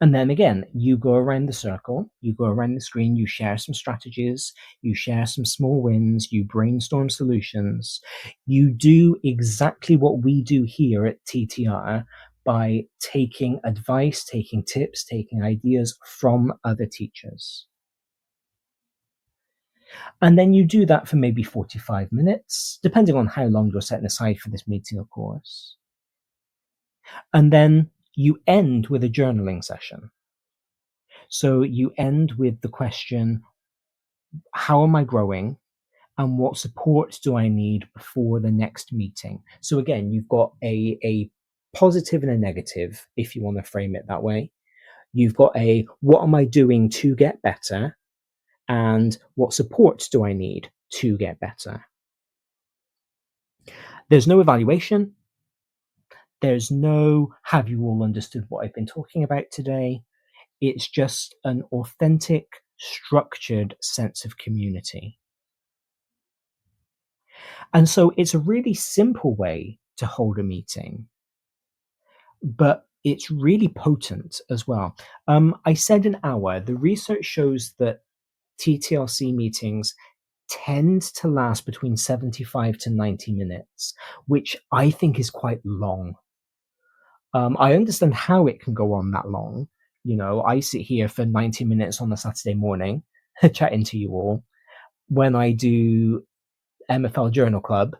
And then again, you go around the circle, you go around the screen, you share some strategies, you share some small wins, you brainstorm solutions. You do exactly what we do here at TTR by taking advice, taking tips, taking ideas from other teachers. And then you do that for maybe 45 minutes, depending on how long you're setting aside for this meeting, of course. And then you end with a journaling session. So you end with the question, how am I growing? And what support do I need before the next meeting? So again, you've got a positive and a negative, if you want to frame it that way. You've got what am I doing to get better? And what support do I need to get better? There's no evaluation. There's no, have you all understood what I've been talking about today? It's just an authentic, structured sense of community. And so it's a really simple way to hold a meeting, but it's really potent as well. I said an hour. The research shows that TTLC meetings tend to last between 75 to 90 minutes, which I think is quite long. I understand how it can go on that long. I sit here for 90 minutes on a Saturday morning chatting to you all. When I do MFL Journal Club,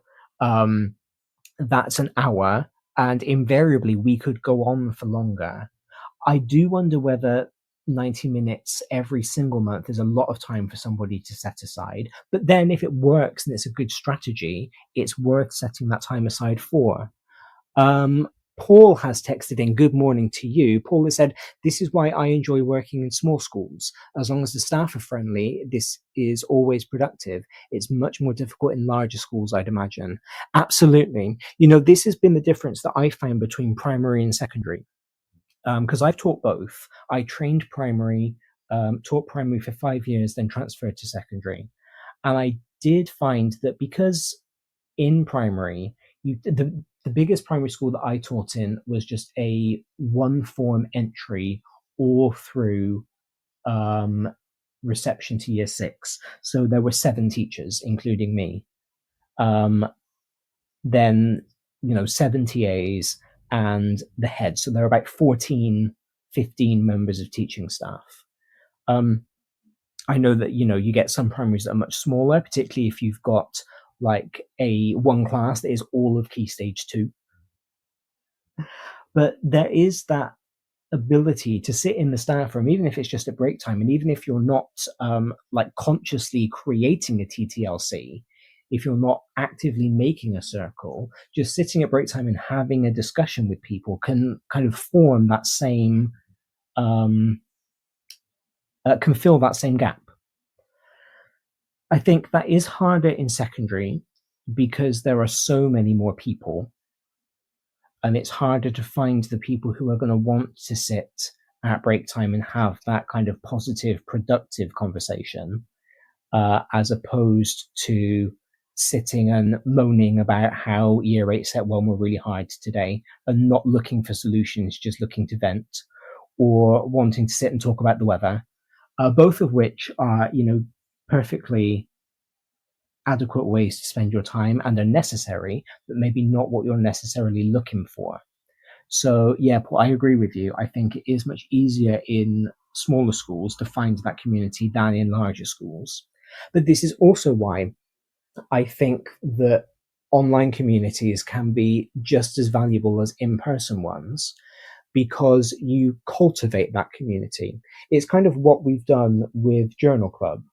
that's an hour, and invariably we could go on for longer. I do wonder whether 90 minutes every single month is a lot of time for somebody to set aside. But then if it works and it's a good strategy, it's worth setting that time aside for. Paul has texted in, good morning to you. Paul has said, this is why I enjoy working in small schools. As long as the staff are friendly, this is always productive. It's much more difficult in larger schools, I'd imagine. Absolutely. This has been the difference that I found between primary and secondary. Because I've taught both. I trained primary, taught primary for 5 years, then transferred to secondary. And I did find that because in primary, the biggest primary school that I taught in was just a one form entry all through reception to year 6. So there were 7 teachers, including me. Then, 7 TAs and the head. So there are about 14, 15 members of teaching staff. I know that, you get some primaries that are much smaller, particularly if you've got like a one class that is all of Key Stage 2. But there is that ability to sit in the staff room, even if it's just at break time, and even if you're not like consciously creating a TTLC, if you're not actively making a circle, just sitting at break time and having a discussion with people can kind of form that same, can fill that same gap. I think that is harder in secondary because there are so many more people, and it's harder to find the people who are going to want to sit at break time and have that kind of positive, productive conversation, as opposed to sitting and moaning about how year 8 set 1 were really hard today and not looking for solutions, just looking to vent, or wanting to sit and talk about the weather, both of which are, perfectly adequate ways to spend your time and are necessary, but maybe not what you're necessarily looking for. So yeah, Paul, I agree with you. I think it is much easier in smaller schools to find that community than in larger schools. But this is also why I think that online communities can be just as valuable as in-person ones, because you cultivate that community. It's kind of what we've done with Journal Club,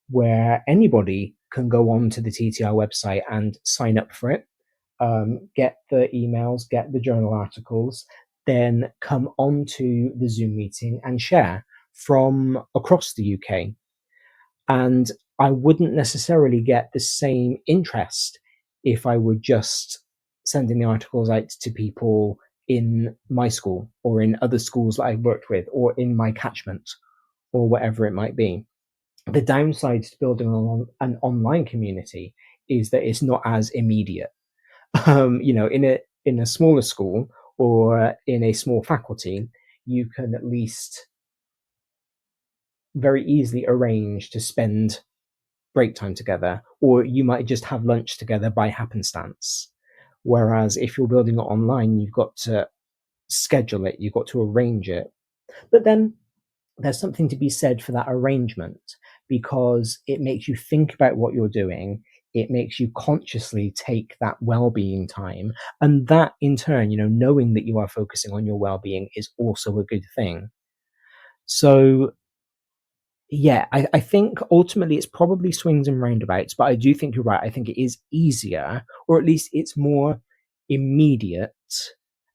where anybody can go on to the TTR website and sign up for it, get the emails, get the journal articles, then come onto the Zoom meeting and share from across the UK. And I wouldn't necessarily get the same interest if I were just sending the articles out to people in my school or in other schools that I've worked with or in my catchment or whatever it might be. The downside to building an online community is that it's not as immediate. In a smaller school or in a small faculty, you can at least very easily arrange to spend break time together, or you might just have lunch together by happenstance. Whereas if you're building it online, you've got to schedule it, you've got to arrange it. But then there's something to be said for that arrangement, because it makes you think about what you're doing. It makes you consciously take that well-being time. And that in turn, knowing that you are focusing on your well-being is also a good thing. So yeah, I think ultimately it's probably swings and roundabouts, but I do think you're right. I think it is easier, or at least it's more immediate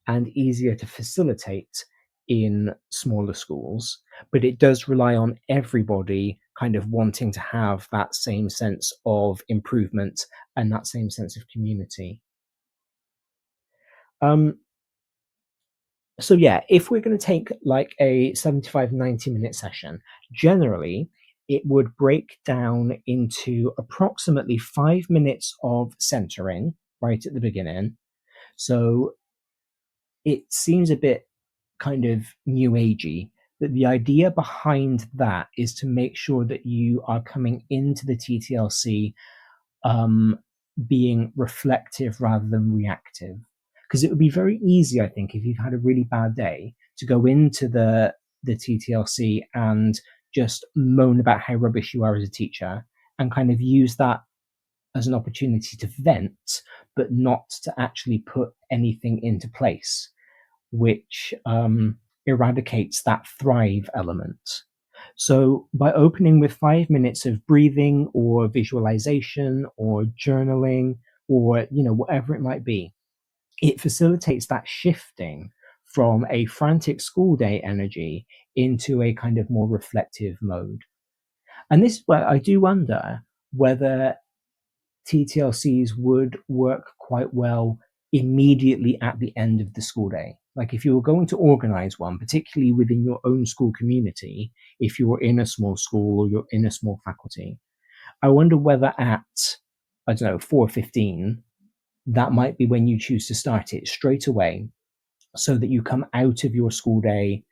and easier to facilitate in smaller schools, but it does rely on everybody kind of wanting to have that same sense of improvement and that same sense of community. So yeah, if we're going to take like a 75, 90-minute session, generally it would break down into approximately 5 minutes of centering right at the beginning. So it seems a bit kind of new agey, but the idea behind that is to make sure that you are coming into the TTLC being reflective rather than reactive. Because it would be very easy, I think, if you've had a really bad day, to go into the TTLC and just moan about how rubbish you are as a teacher and kind of use that as an opportunity to vent, but not to actually put anything into place, which eradicates that thrive element. So by opening with 5 minutes of breathing or visualization or journaling or, whatever it might be, it facilitates that shifting from a frantic school day energy into a kind of more reflective mode. And this is where I do wonder whether TTLCs would work quite well immediately at the end of the school day. Like if you were going to organize one, particularly within your own school community, if you're in a small school or you're in a small faculty, I wonder whether at, I don't know, 4:15, that might be when you choose to start it straight away so that you come out of your school day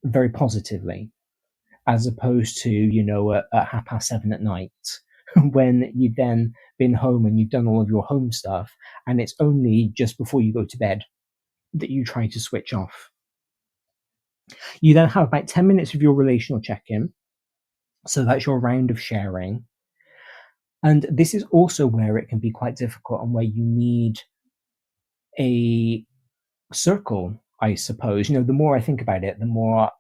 very positively, as opposed to, at 7:30 at night when you've then been home and you've done all of your home stuff, and it's only just before you go to bed that you try to switch off. You then have about 10 minutes of your relational check-in. So that's your round of sharing. And this is also where it can be quite difficult and where you need a circle, I suppose. The more I think about it, the more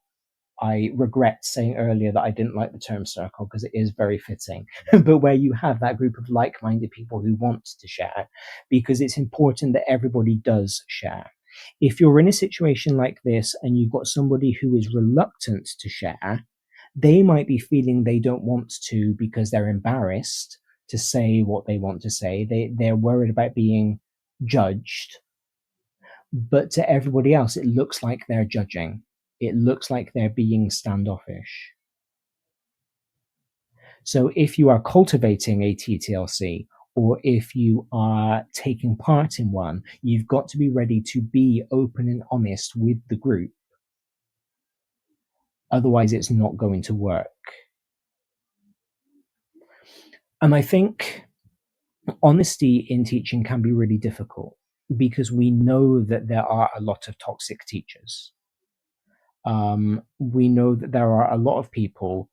I regret saying earlier that I didn't like the term circle because it is very fitting, but where you have that group of like-minded people who want to share, because it's important that everybody does share. If you're in a situation like this and you've got somebody who is reluctant to share, they might be feeling they don't want to because they're embarrassed to say what they want to say. They're worried about being judged. But to everybody else, it looks like they're judging. It looks like they're being standoffish. So if you are cultivating a TTLC, or if you are taking part in one, you've got to be ready to be open and honest with the group. Otherwise, it's not going to work. And I think honesty in teaching can be really difficult because we know that there are a lot of toxic teachers. We know that there are a lot of people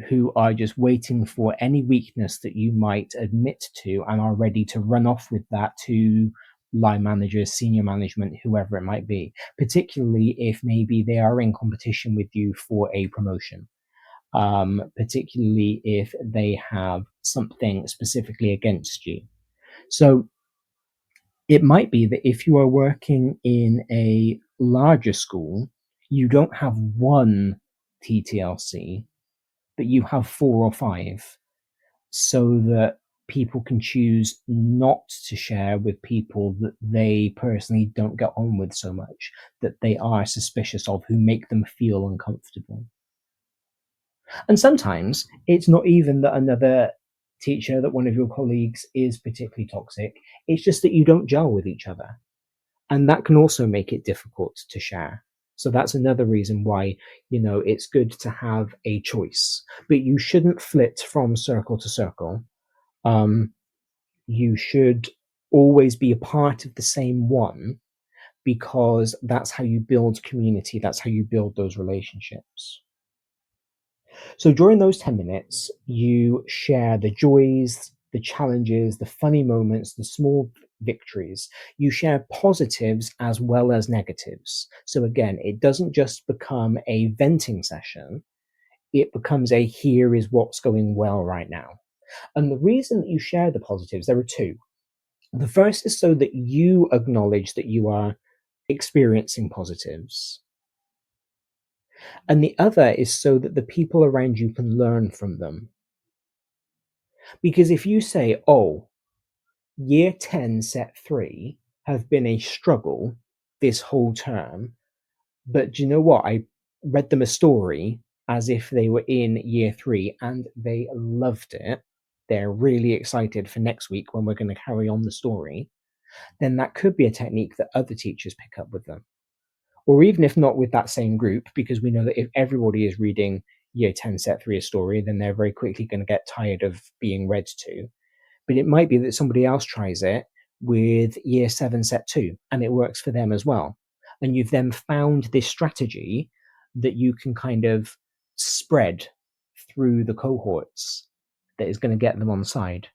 who are just waiting for any weakness that you might admit to and are ready to run off with that to line managers, senior management, whoever it might be, particularly if maybe they are in competition with you for a promotion, particularly if they have something specifically against you. So it might be that if you are working in a larger school, you don't have one TTLC, but you have 4 or 5, so that people can choose not to share with people that they personally don't get on with so much, that they are suspicious of, who make them feel uncomfortable. And sometimes it's not even that another teacher, that one of your colleagues is particularly toxic. It's just that you don't gel with each other. And that can also make it difficult to share. So that's another reason why, it's good to have a choice. But you shouldn't flit from circle to circle. You should always be a part of the same one, because that's how you build community. That's how you build those relationships. So during those 10 minutes, you share the joys, the challenges, the funny moments, the small victories. You share positives as well as negatives. So again, it doesn't just become a venting session. It becomes a here is what's going well right now. And the reason that you share the positives, there are 2. The first is so that you acknowledge that you are experiencing positives. And the other is so that the people around you can learn from them. Because if you say, year 10 set 3 have been a struggle this whole term, but do you know what? I read them a story as if they were in year 3 and they loved it. They're really excited for next week when we're going to carry on the story. Then that could be a technique that other teachers pick up with them. Or even if not with that same group, because we know that if everybody is reading year 10 set 3 a story, then they're very quickly going to get tired of being read to. But it might be that somebody else tries it with year 7 set 2 and it works for them as well. And you've then found this strategy that you can kind of spread through the cohorts that is going to get them on side.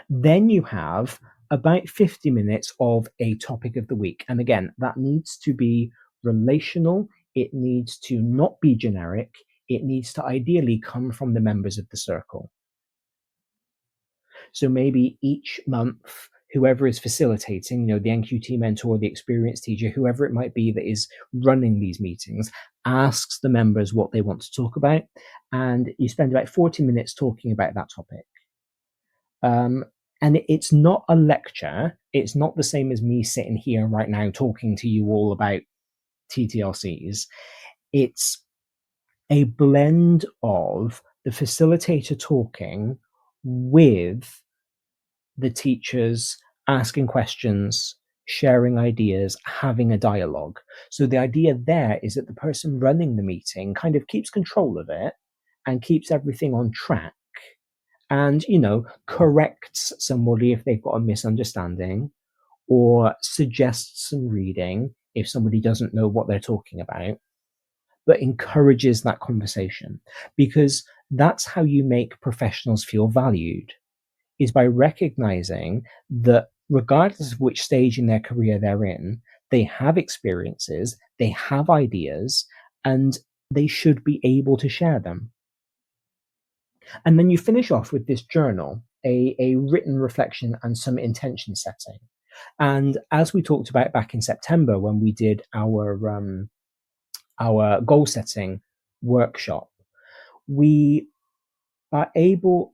Then you have about 50 minutes of a topic of the week. And again, that needs to be relational. It needs to not be generic. It needs to ideally come from the members of the circle. So maybe each month whoever is facilitating, the NQT mentor, the experienced teacher, whoever it might be that is running these meetings, asks the members what they want to talk about, and you spend about 40 minutes talking about that topic. And it's not a lecture. It's not the same as me sitting here right now talking to you all about TTLCs. It's a blend of the facilitator talking with the teachers asking questions, sharing ideas, having a dialogue. So the idea there is that the person running the meeting kind of keeps control of it and keeps everything on track, and corrects somebody if they've got a misunderstanding, or suggests some reading if somebody doesn't know what they're talking about, but encourages that conversation, because that's how you make professionals feel valued, is by recognizing that regardless of which stage in their career they're in, they have experiences, they have ideas, and they should be able to share them. And then you finish off with this journal, a written reflection and some intention setting. And as we talked about back in September when we did our goal setting workshop, we are able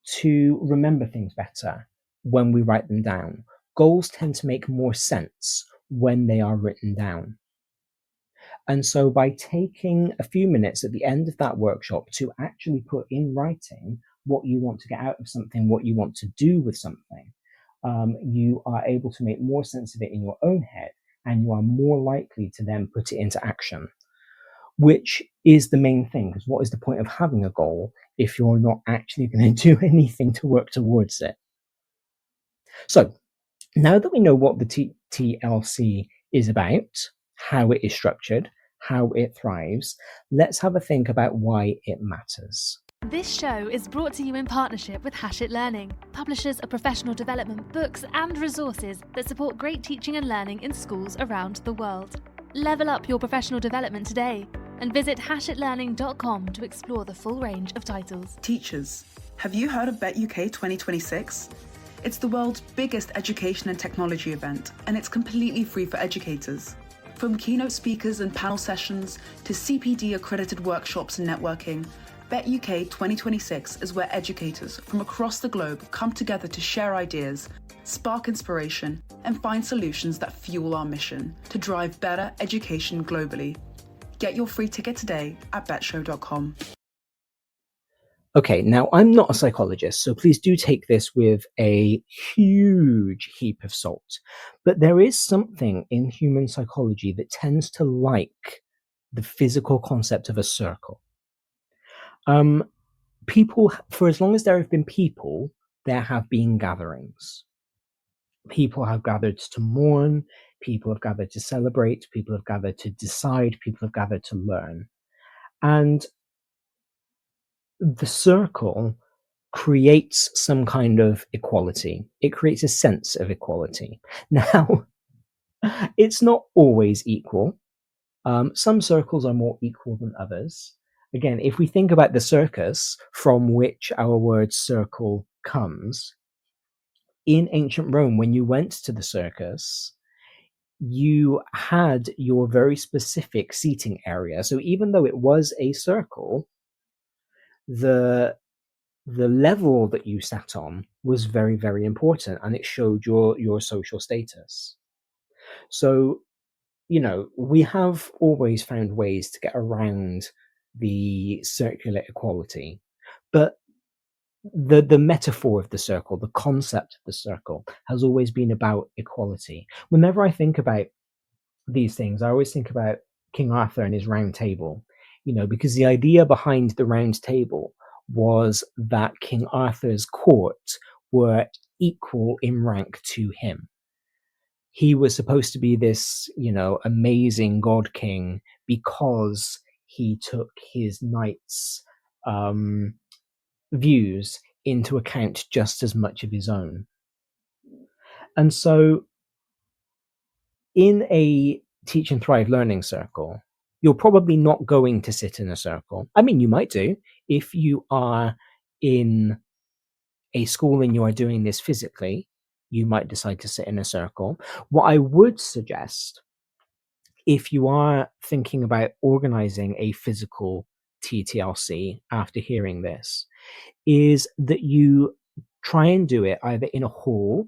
to remember things better when we write them down. Goals tend to make more sense when they are written down. And so by taking a few minutes at the end of that workshop to actually put in writing what you want to get out of something, what you want to do with something, you are able to make more sense of it in your own head, and you are more likely to then put it into action, which is the main thing. Because what is the point of having a goal if you're not actually going to do anything to work towards it? So now that we know what the TTLC is about, how it is structured, how it thrives, let's have a think about why it matters. This show is brought to you in partnership with Hachette Learning, publishers of professional development books and resources that support great teaching and learning in schools around the world. Level up your professional development today and visit hachetlearning.com to explore the full range of titles. Teachers, have you heard of Bet UK 2026? It's the world's biggest education and technology event, and it's completely free for educators. From keynote speakers and panel sessions to CPD accredited workshops and networking, Bet UK 2026 is where educators from across the globe come together to share ideas, spark inspiration, and find solutions that fuel our mission to drive better education globally. Get your free ticket today at betshow.com. Okay, now I'm not a psychologist, so please do take this with a huge heap of salt. But there is something in human psychology that tends to like the physical concept of a circle. People, for as long as there have been people, there have been gatherings. People have gathered to mourn, people have gathered to celebrate, people have gathered to decide, people have gathered to learn. And the circle creates some kind of equality. It creates a sense of equality. Now, it's not always equal. Some circles are more equal than others. Again, if we think about the circus, from which our word circle comes, in ancient Rome, when you went to the circus, you had your very specific seating area. So even though it was a circle, the level that you sat on was very, very important, and it showed your social status. So, we have always found ways to get around the circular equality, but the metaphor of the circle, the concept of the circle, has always been about equality. Whenever I think about these things, I always think about King Arthur and his round table, because the idea behind the round table was that King Arthur's court were equal in rank to him. He was supposed to be this, amazing god king because he took his knights' views into account just as much of his own. And so in a Teach and Thrive learning circle, you're probably not going to sit in a circle. I mean, you might do if you are in a school and you are doing this physically. you might decide to sit in a circle. What I would suggest, if you are thinking about organizing a physical TTLC after hearing this, is that you try and do it either in a hall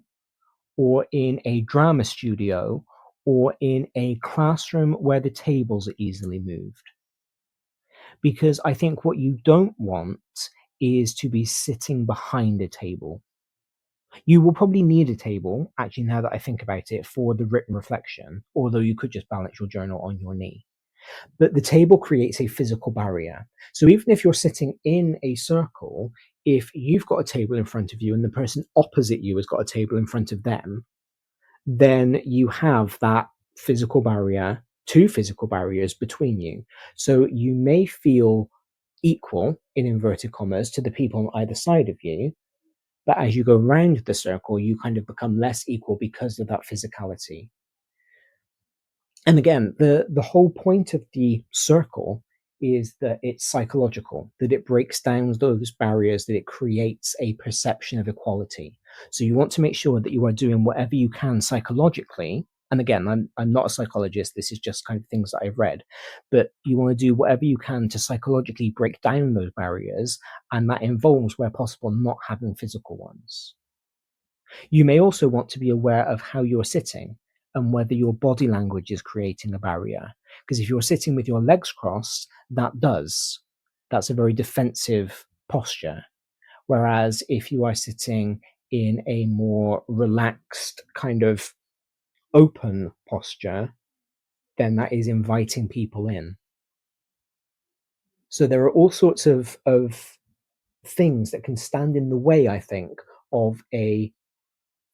or in a drama studio or in a classroom where the tables are easily moved. Because I think what you don't want is to be sitting behind a table. You will probably need a table, actually, now that I think about it, for the written reflection, although you could just balance your journal on your knee. But the table creates a physical barrier. So even if you're sitting in a circle, if you've got a table in front of you and the person opposite you has got a table in front of them, then you have that physical barrier, two physical barriers between you. So you may feel equal, in inverted commas, to the people on either side of you, but as you go round the circle, you kind of become less equal because of that physicality. And again, the whole point of the circle is that it's psychological, that it breaks down those barriers, that it creates a perception of equality. So you want to make sure that you are doing whatever you can psychologically. And again, I'm not a psychologist. This is just kind of things that I've read. But you want to do whatever you can to psychologically break down those barriers. And that involves, where possible, not having physical ones. You may also want to be aware of how you're sitting and whether your body language is creating a barrier. Because if you're sitting with your legs crossed, that's a very defensive posture. Whereas if you are sitting in a more relaxed, kind of open posture, then that is inviting people in. So there are all sorts of things that can stand in the way, I think, of a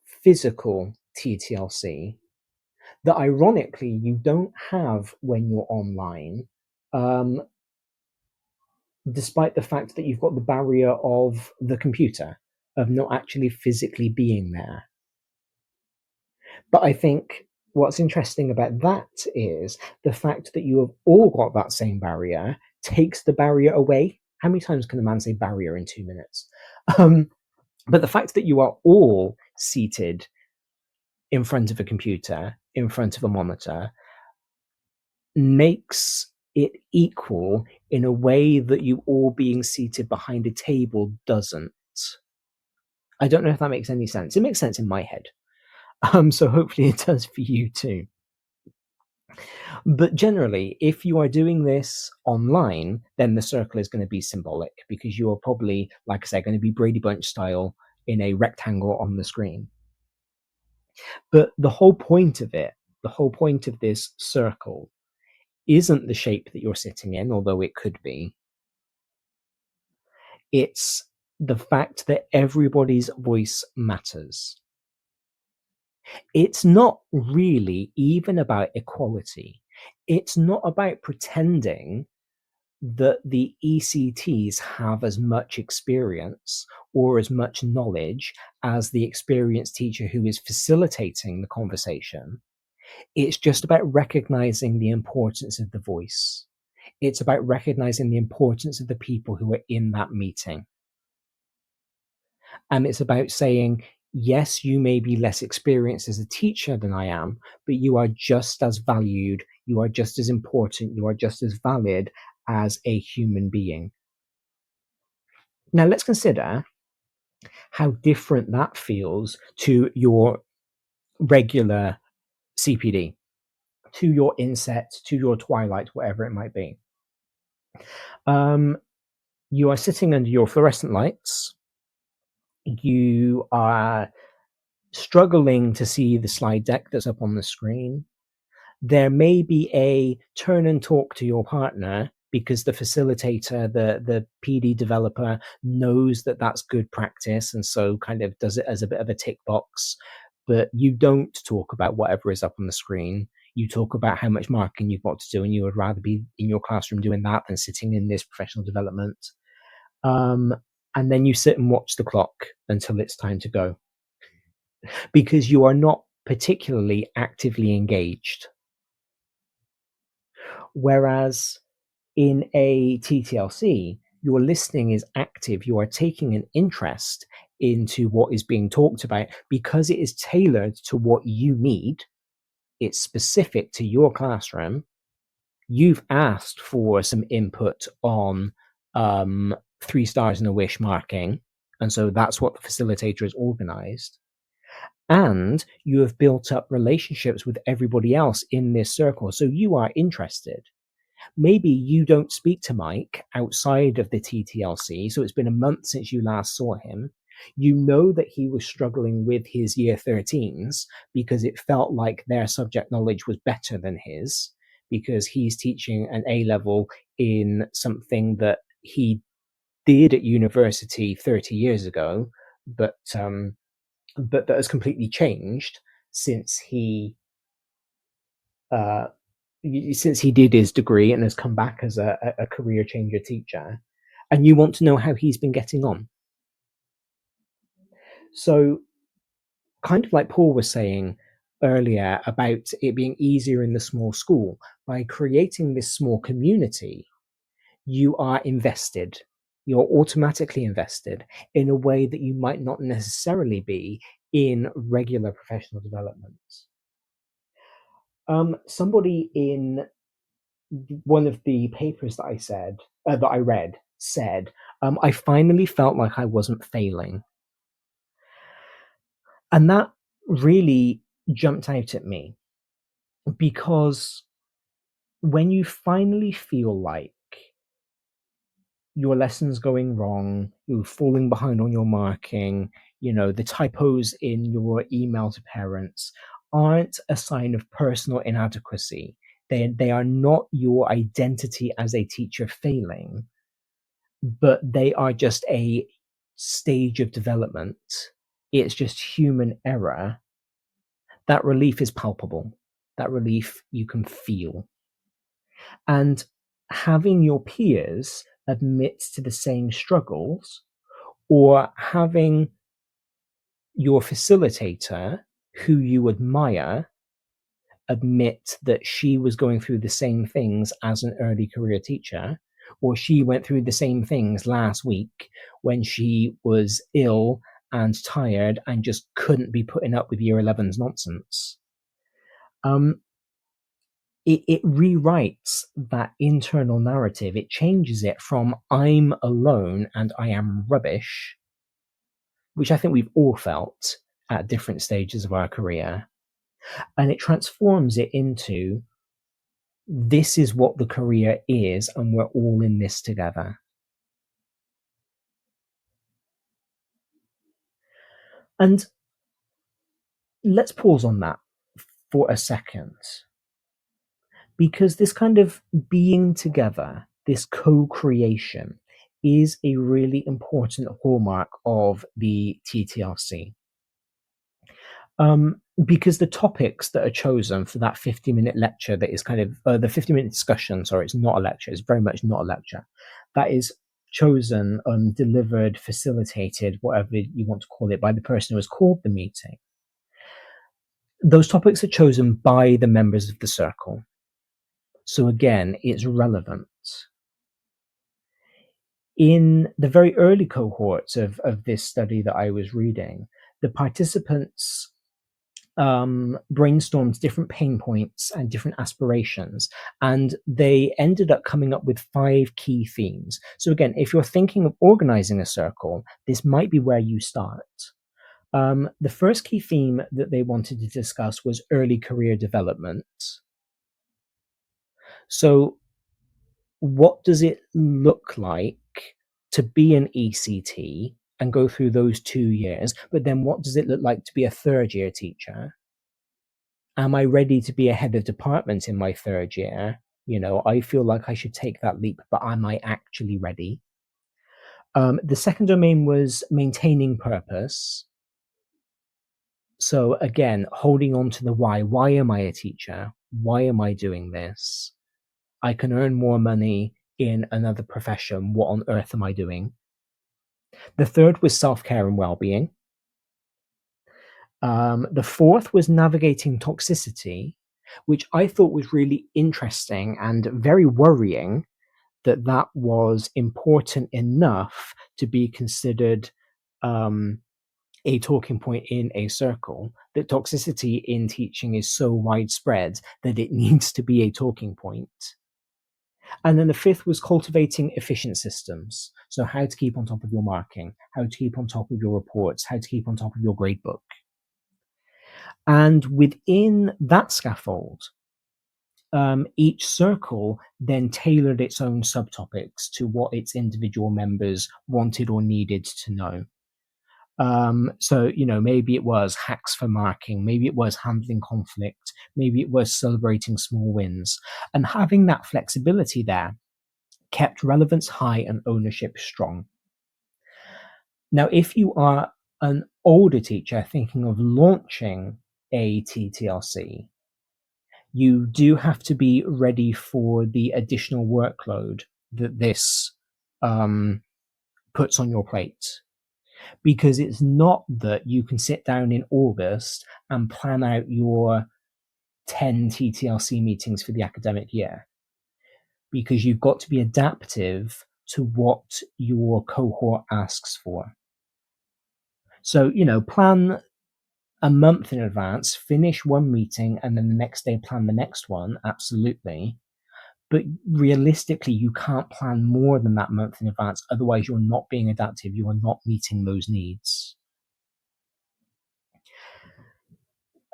physical TTLC that ironically you don't have when you're online, despite the fact that you've got the barrier of the computer, of not actually physically being there. But I think what's interesting about that is the fact that you have all got that same barrier takes the barrier away. How many times can a man say barrier in 2 minutes? But the fact that you are all seated in front of a computer, in front of a monitor, makes it equal in a way that you all being seated behind a table doesn't. I don't know if that makes any sense. It makes sense in my head. So hopefully it does for you too. But generally, if you are doing this online, then the circle is going to be symbolic because you are probably, like I said, going to be Brady Bunch style in a rectangle on the screen. But the whole point of it, the whole point of this circle, isn't the shape that you're sitting in, although it could be. It's the fact that everybody's voice matters. It's not really even about equality. It's not about pretending that the ECTs have as much experience or as much knowledge as the experienced teacher who is facilitating the conversation. It's just about recognizing the importance of the voice. It's about recognizing the importance of the people who are in that meeting. And it's about saying, yes, you may be less experienced as a teacher than I am, but you are just as valued, you are just as important, you are just as valid as a human being. Now let's consider how different that feels to your regular CPD, to your inset, to your twilight, whatever it might be. You are sitting under your fluorescent lights. You are struggling to see the slide deck that's up on the screen. There may be a turn and talk to your partner because the facilitator, the PD developer knows that that's good practice and so kind of does it as a bit of a tick box. But you don't talk about whatever is up on the screen. You talk about how much marking you've got to do, and you would rather be in your classroom doing that than sitting in this professional development. And then you sit and watch the clock until it's time to go, because you are not particularly actively engaged. Whereas in a TTLC, your listening is active. You are taking an interest into what is being talked about, because it is tailored to what you need. It's specific to your classroom. You've asked for some input on 3 stars and a wish marking, and so that's what the facilitator has organized. And you have built up relationships with everybody else in this circle, so you are interested. Maybe you don't speak to Mike outside of the TTLC, so it's been a month since you last saw him. You know that he was struggling with his year 13s because it felt like their subject knowledge was better than his, because he's teaching an A-level in something that he did at university 30 years ago, but that has completely changed since he did his degree and has come back as a career changer teacher. And you want to know how he's been getting on. So, kind of like Paul was saying earlier about it being easier in the small school, by creating this small community, you are invested. You're automatically invested in a way that you might not necessarily be in regular professional development. Somebody in one of the papers that I read said, I finally felt like I wasn't failing. And that really jumped out at me, because when you finally feel like your lesson's going wrong, you're falling behind on your marking, the typos in your email to parents aren't a sign of personal inadequacy. They are not your identity as a teacher failing, but they are just a stage of development. It's just human error. That relief is palpable. That relief you can feel. And having your peers admit to the same struggles, or having your facilitator who you admire admit that she was going through the same things as an early career teacher, or she went through the same things last week when she was ill and tired and just couldn't be putting up with year 11's nonsense. It rewrites that internal narrative. It changes it from I'm alone and I am rubbish, which I think we've all felt at different stages of our career, and it transforms it into this is what the career is and we're all in this together. And let's pause on that for a second, because this kind of being together, this co-creation, is a really important hallmark of the TTLC. Because the topics that are chosen for that 50-minute lecture, that is kind of the 50-minute discussion, sorry, it's not a lecture, it's very much not a lecture, that is chosen, delivered, facilitated, whatever you want to call it, by the person who has called the meeting. Those topics are chosen by the members of the circle. So again, it's relevant. In the very early cohorts of this study that I was reading, the participants brainstormed different pain points and different aspirations, and they ended up coming up with 5 key themes. So again, if you're thinking of organizing a circle, this might be where you start. The first key theme that they wanted to discuss was early career development. So what does it look like to be an ECT and go through those 2 years? But then what does it look like to be a third year teacher? Am I ready to be a head of department in my 3rd year? I feel like I should take that leap, but am I actually ready? The second domain was maintaining purpose. So again, holding on to the why. Why am I a teacher? Why am I doing this? I can earn more money in another profession. What on earth am I doing? The third was self-care and well-being. The fourth was navigating toxicity, which I thought was really interesting and very worrying, that was important enough to be considered a talking point in a circle, that toxicity in teaching is so widespread that it needs to be a talking point. And then the fifth was cultivating efficient systems. So how to keep on top of your marking, how to keep on top of your reports, how to keep on top of your gradebook. And within that scaffold, each circle then tailored its own subtopics to what its individual members wanted or needed to know. So, maybe it was hacks for marking, maybe it was handling conflict, maybe it was celebrating small wins. And having that flexibility there kept relevance high and ownership strong. Now, if you are an older teacher thinking of launching a TTLC, you do have to be ready for the additional workload that this puts on your plate. Because it's not that you can sit down in August and plan out your 10 TTLC meetings for the academic year. Because you've got to be adaptive to what your cohort asks for. So, plan a month in advance, finish one meeting, and then the next day plan the next one, absolutely. But realistically, you can't plan more than that month in advance. Otherwise, you're not being adaptive. You are not meeting those needs.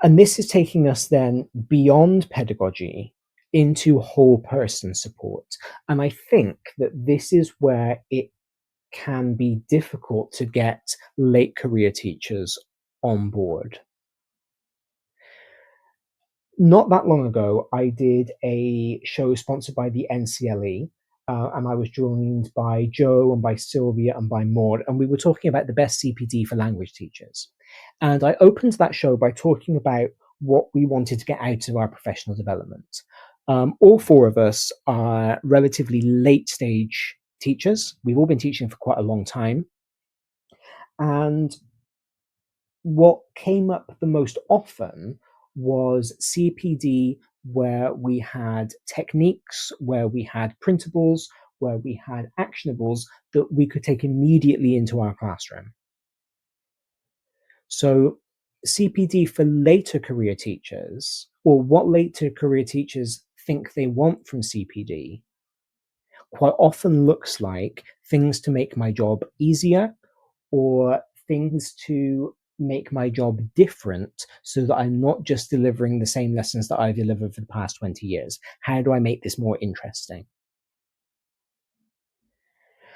And this is taking us then beyond pedagogy into whole person support. And I think that this is where it can be difficult to get late career teachers on board. Not that long ago, I did a show sponsored by the NCLE, and I was joined by Joe and by Sylvia and by Maud, and we were talking about the best CPD for language teachers. And I opened that show by talking about what we wanted to get out of our professional development. All four of us are relatively late stage teachers. We've all been teaching for quite a long time. And what came up the most often was CPD, where we had techniques, where we had printables, where we had actionables that we could take immediately into our classroom. So CPD for later career teachers, or what later career teachers think they want from CPD, quite often looks like things to make my job easier, or things to make my job different so that I'm not just delivering the same lessons that I've delivered for the past 20 years. How do I make this more interesting?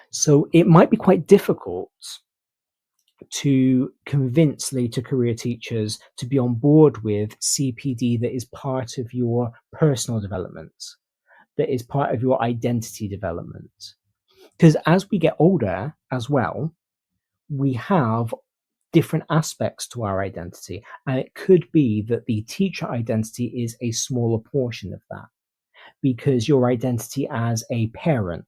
So it might be quite difficult to convince later career teachers to be on board with CPD that is part of your personal development, that is part of your identity development. Because as we get older as well, we have different aspects to our identity. And it could be that the teacher identity is a smaller portion of that, because your identity as a parent,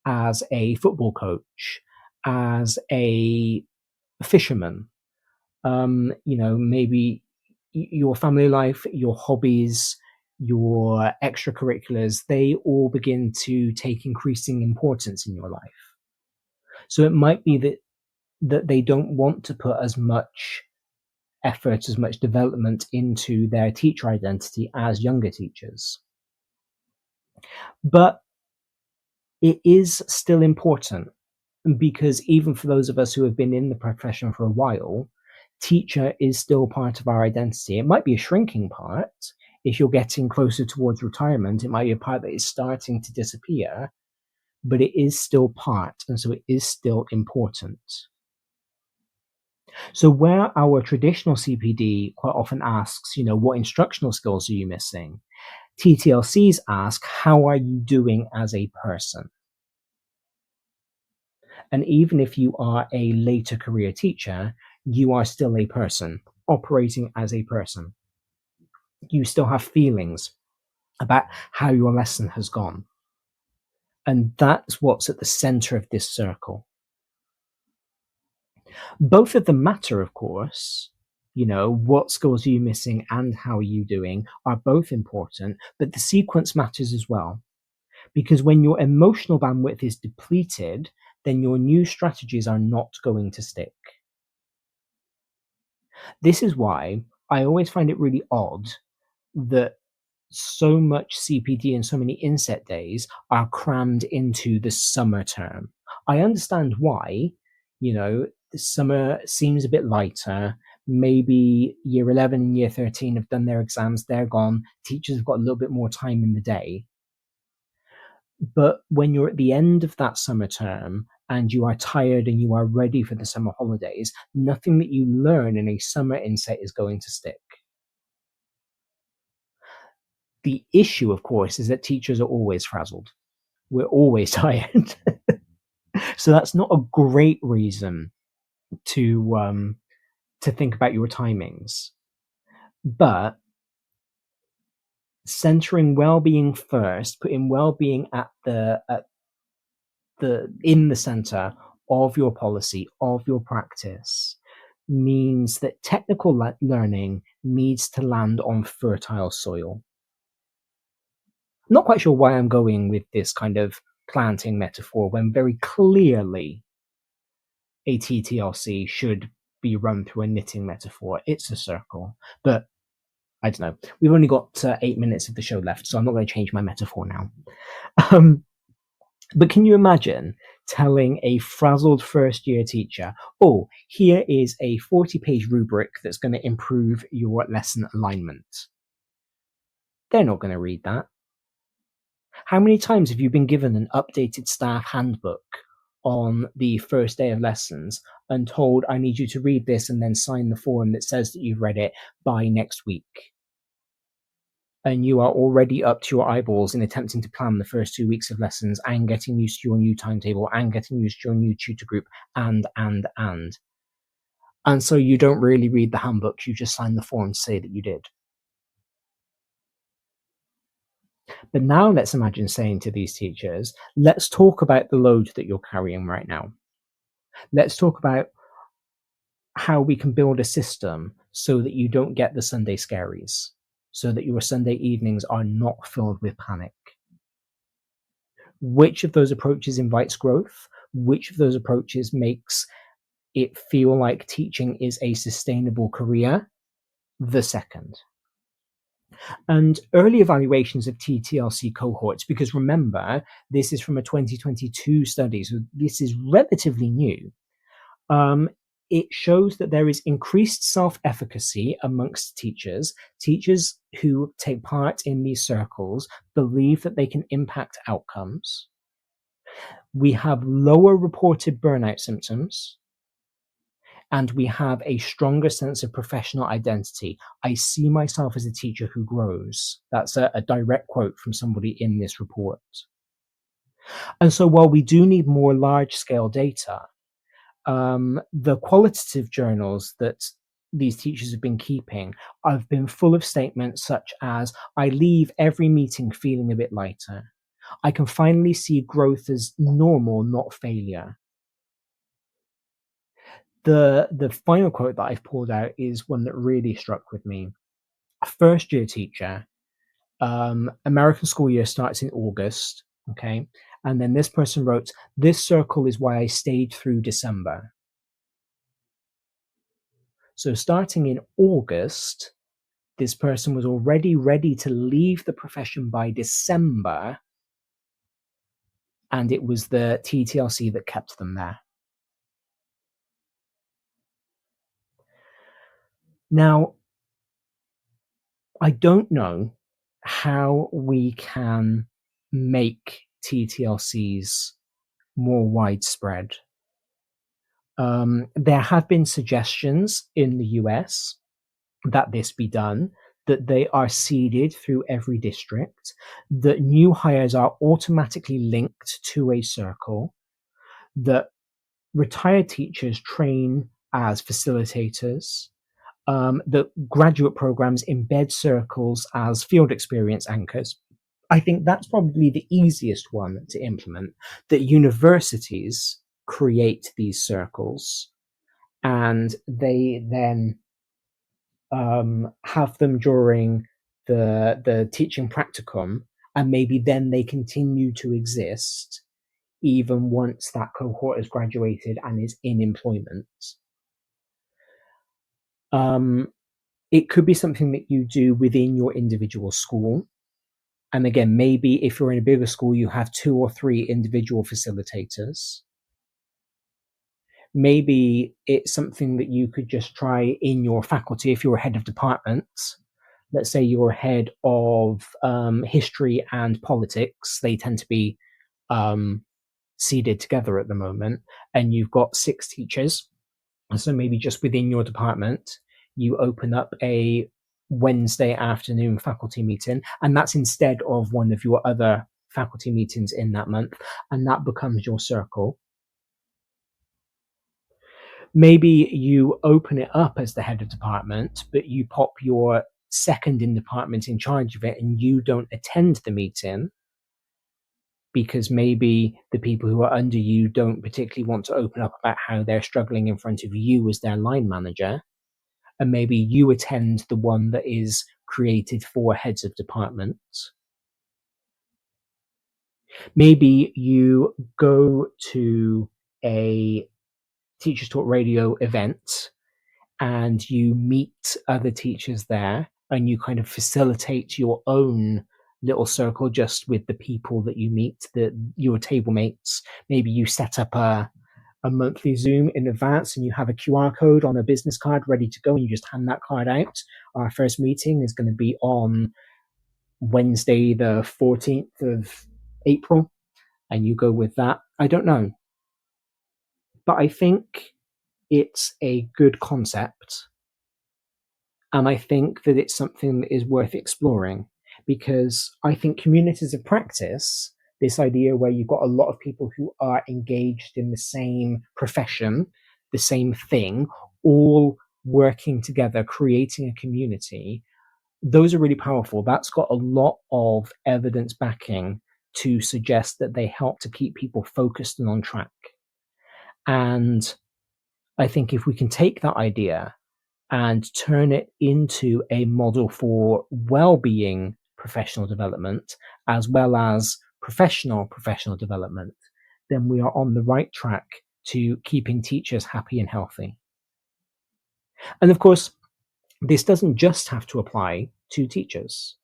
as a football coach, as a fisherman, maybe your family life, your hobbies, your extracurriculars, they all begin to take increasing importance in your life. So it might be that they don't want to put as much effort, as much development into their teacher identity as younger teachers. But it is still important, because even for those of us who have been in the profession for a while, teacher is still part of our identity. It might be a shrinking part. If you're getting closer towards retirement, it might be a part that is starting to disappear, but it is still part, and so it is still important. So where our traditional CPD quite often asks, what instructional skills are you missing? TTLCs ask, how are you doing as a person? And even if you are a later career teacher, you are still a person, operating as a person. You still have feelings about how your lesson has gone. And that's what's at the center of this circle. Both of them matter, of course. What skills are you missing and how are you doing are both important, but the sequence matters as well. Because when your emotional bandwidth is depleted, then your new strategies are not going to stick. This is why I always find it really odd that so much CPD and so many inset days are crammed into the summer term. I understand why, the summer seems a bit lighter. Maybe year 11 and year 13 have done their exams, they're gone. Teachers have got a little bit more time in the day. But when you're at the end of that summer term and you are tired and you are ready for the summer holidays, nothing that you learn in a summer inset is going to stick. The issue, of course, is that teachers are always frazzled. We're always tired. So that's not a great reason to think about your timings. But centering well-being first, putting well-being in the center of your policy, of your practice, means that technical learning needs to land on fertile soil. I'm not quite sure why I'm going with this kind of planting metaphor when very clearly a TTLC should be run through a knitting metaphor. It's a circle, but I don't know. We've only got 8 minutes of the show left, so I'm not going to change my metaphor now. But can you imagine telling a frazzled first-year teacher, oh, here is a 40-page rubric that's going to improve your lesson alignment? They're not going to read that. How many times have you been given an updated staff handbook on the first day of lessons and told, I need you to read this and then sign the form that says that you've read it by next week? And you are already up to your eyeballs in attempting to plan the first 2 weeks of lessons and getting used to your new timetable and getting used to your new tutor group and. And so you don't really read the handbook, you just sign the form to say that you did. But now let's imagine saying to these teachers, let's talk about the load that you're carrying right now. Let's talk about how we can build a system so that you don't get the Sunday scaries, so that your Sunday evenings are not filled with panic. Which of those approaches invites growth? Which of those approaches makes it feel like teaching is a sustainable career? The second. And early evaluations of TTLC cohorts, because remember, this is from a 2022 study, so this is relatively new. It shows that there is increased self-efficacy amongst teachers. Teachers who take part in these circles believe that they can impact outcomes. We have lower reported burnout symptoms. And we have a stronger sense of professional identity. I see myself as a teacher who grows. That's a direct quote from somebody in this report. And so while we do need more large-scale data, the qualitative journals that these teachers have been keeping have been full of statements such as, I leave every meeting feeling a bit lighter. I can finally see growth as normal, not failure. The final quote that I've pulled out is one that really struck with me. A first-year teacher, American school year starts in August, okay? And then this person wrote, this circle is why I stayed through December. So starting in August, this person was already ready to leave the profession by December, and it was the TTLC that kept them there. Now, I don't know how we can make TTLCs more widespread. There have been suggestions in the US that this be done, that they are seeded through every district, that new hires are automatically linked to a circle, that retired teachers train as facilitators, that graduate programs embed circles as field experience anchors. I think that's probably the easiest one to implement, that universities create these circles and they then have them during the teaching practicum, and maybe then they continue to exist even once that cohort has graduated and is in employment. It could be something that you do within your individual school. And again, maybe if you're in a bigger school, you have 2 or 3 individual facilitators. Maybe it's something that you could just try in your faculty if you're a head of department. Let's say you're head of history and politics. They tend to be seeded together at the moment, and you've got 6 teachers. And so maybe just within your department, you open up a Wednesday afternoon faculty meeting, and that's instead of one of your other faculty meetings in that month, and that becomes your circle. Maybe you open it up as the head of department, but you pop your second in department in charge of it, and you don't attend the meeting because maybe the people who are under you don't particularly want to open up about how they're struggling in front of you as their line manager. And maybe you attend the one that is created for heads of departments. Maybe you go to a Teachers Talk Radio event and you meet other teachers there, and you kind of facilitate your own little circle just with the people that you meet, your table mates. Maybe you set up a monthly Zoom in advance, and you have a QR code on a business card ready to go, and you just hand that card out. Our first meeting is going to be on Wednesday, the 14th of April, and you go with that. I don't know. But I think it's a good concept. And I think that it's something that is worth exploring, because I think communities of practice, this idea where you've got a lot of people who are engaged in the same profession, the same thing, all working together, creating a community, those are really powerful. That's got a lot of evidence backing to suggest that they help to keep people focused and on track. And I think if we can take that idea and turn it into a model for well-being professional development, as well as professional development, then we are on the right track to keeping teachers happy and healthy. And of course, this doesn't just have to apply to teachers.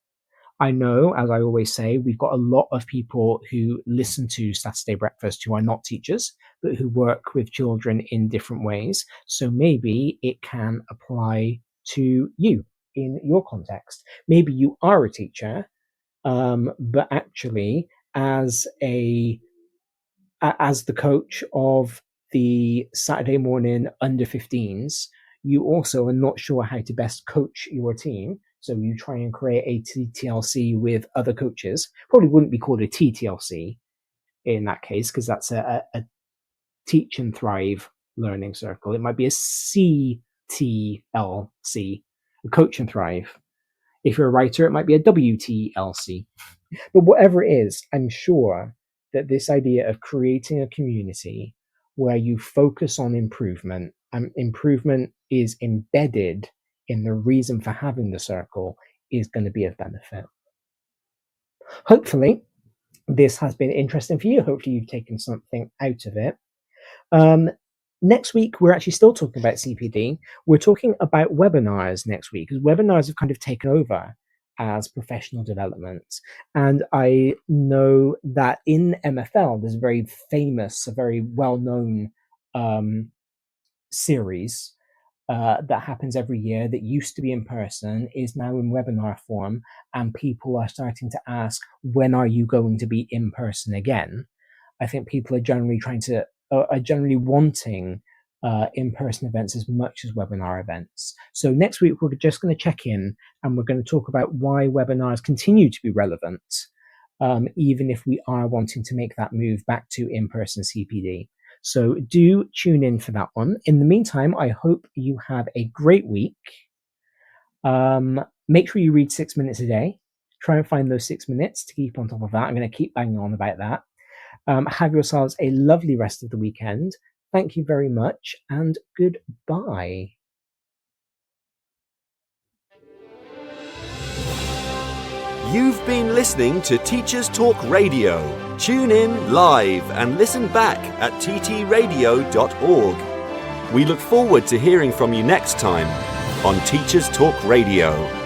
I know, as I always say, we've got a lot of people who listen to Saturday Breakfast who are not teachers, but who work with children in different ways. So maybe it can apply to you in your context. Maybe you are a teacher, but actually as the coach of the Saturday morning under 15s, you also are not sure how to best coach your team. So you try and create a TTLC with other coaches. Probably wouldn't be called a TTLC in that case, because that's a Teach and Thrive learning circle. It might be a CTLC, a Coach and Thrive. If you're a writer, it might be a WTLC. But whatever it is, I'm sure that this idea of creating a community where you focus on improvement, and improvement is embedded in the reason for having the circle, is going to be of benefit. Hopefully, this has been interesting for you. Hopefully, you've taken something out of it. Next week, we're actually still talking about CPD. We're talking about webinars next week, because webinars have kind of taken over as professional development. And I know that in MFL, there's a very famous, a very well-known series that happens every year that used to be in person, is now in webinar form, and people are starting to ask, when are you going to be in person again? I think people are generally wanting in-person events as much as webinar events. So next week, we're just going to check in, and we're going to talk about why webinars continue to be relevant, even if we are wanting to make that move back to in-person CPD. So do tune in for that one. In the meantime, I hope you have a great week. Make sure you read 6 minutes a day. Try and find those 6 minutes to keep on top of that. I'm going to keep banging on about that. Have yourselves a lovely rest of the weekend. Thank you very much, and goodbye. You've been listening to Teachers Talk Radio. Tune in live and listen back at ttradio.org. We look forward to hearing from you next time. on Teachers Talk Radio.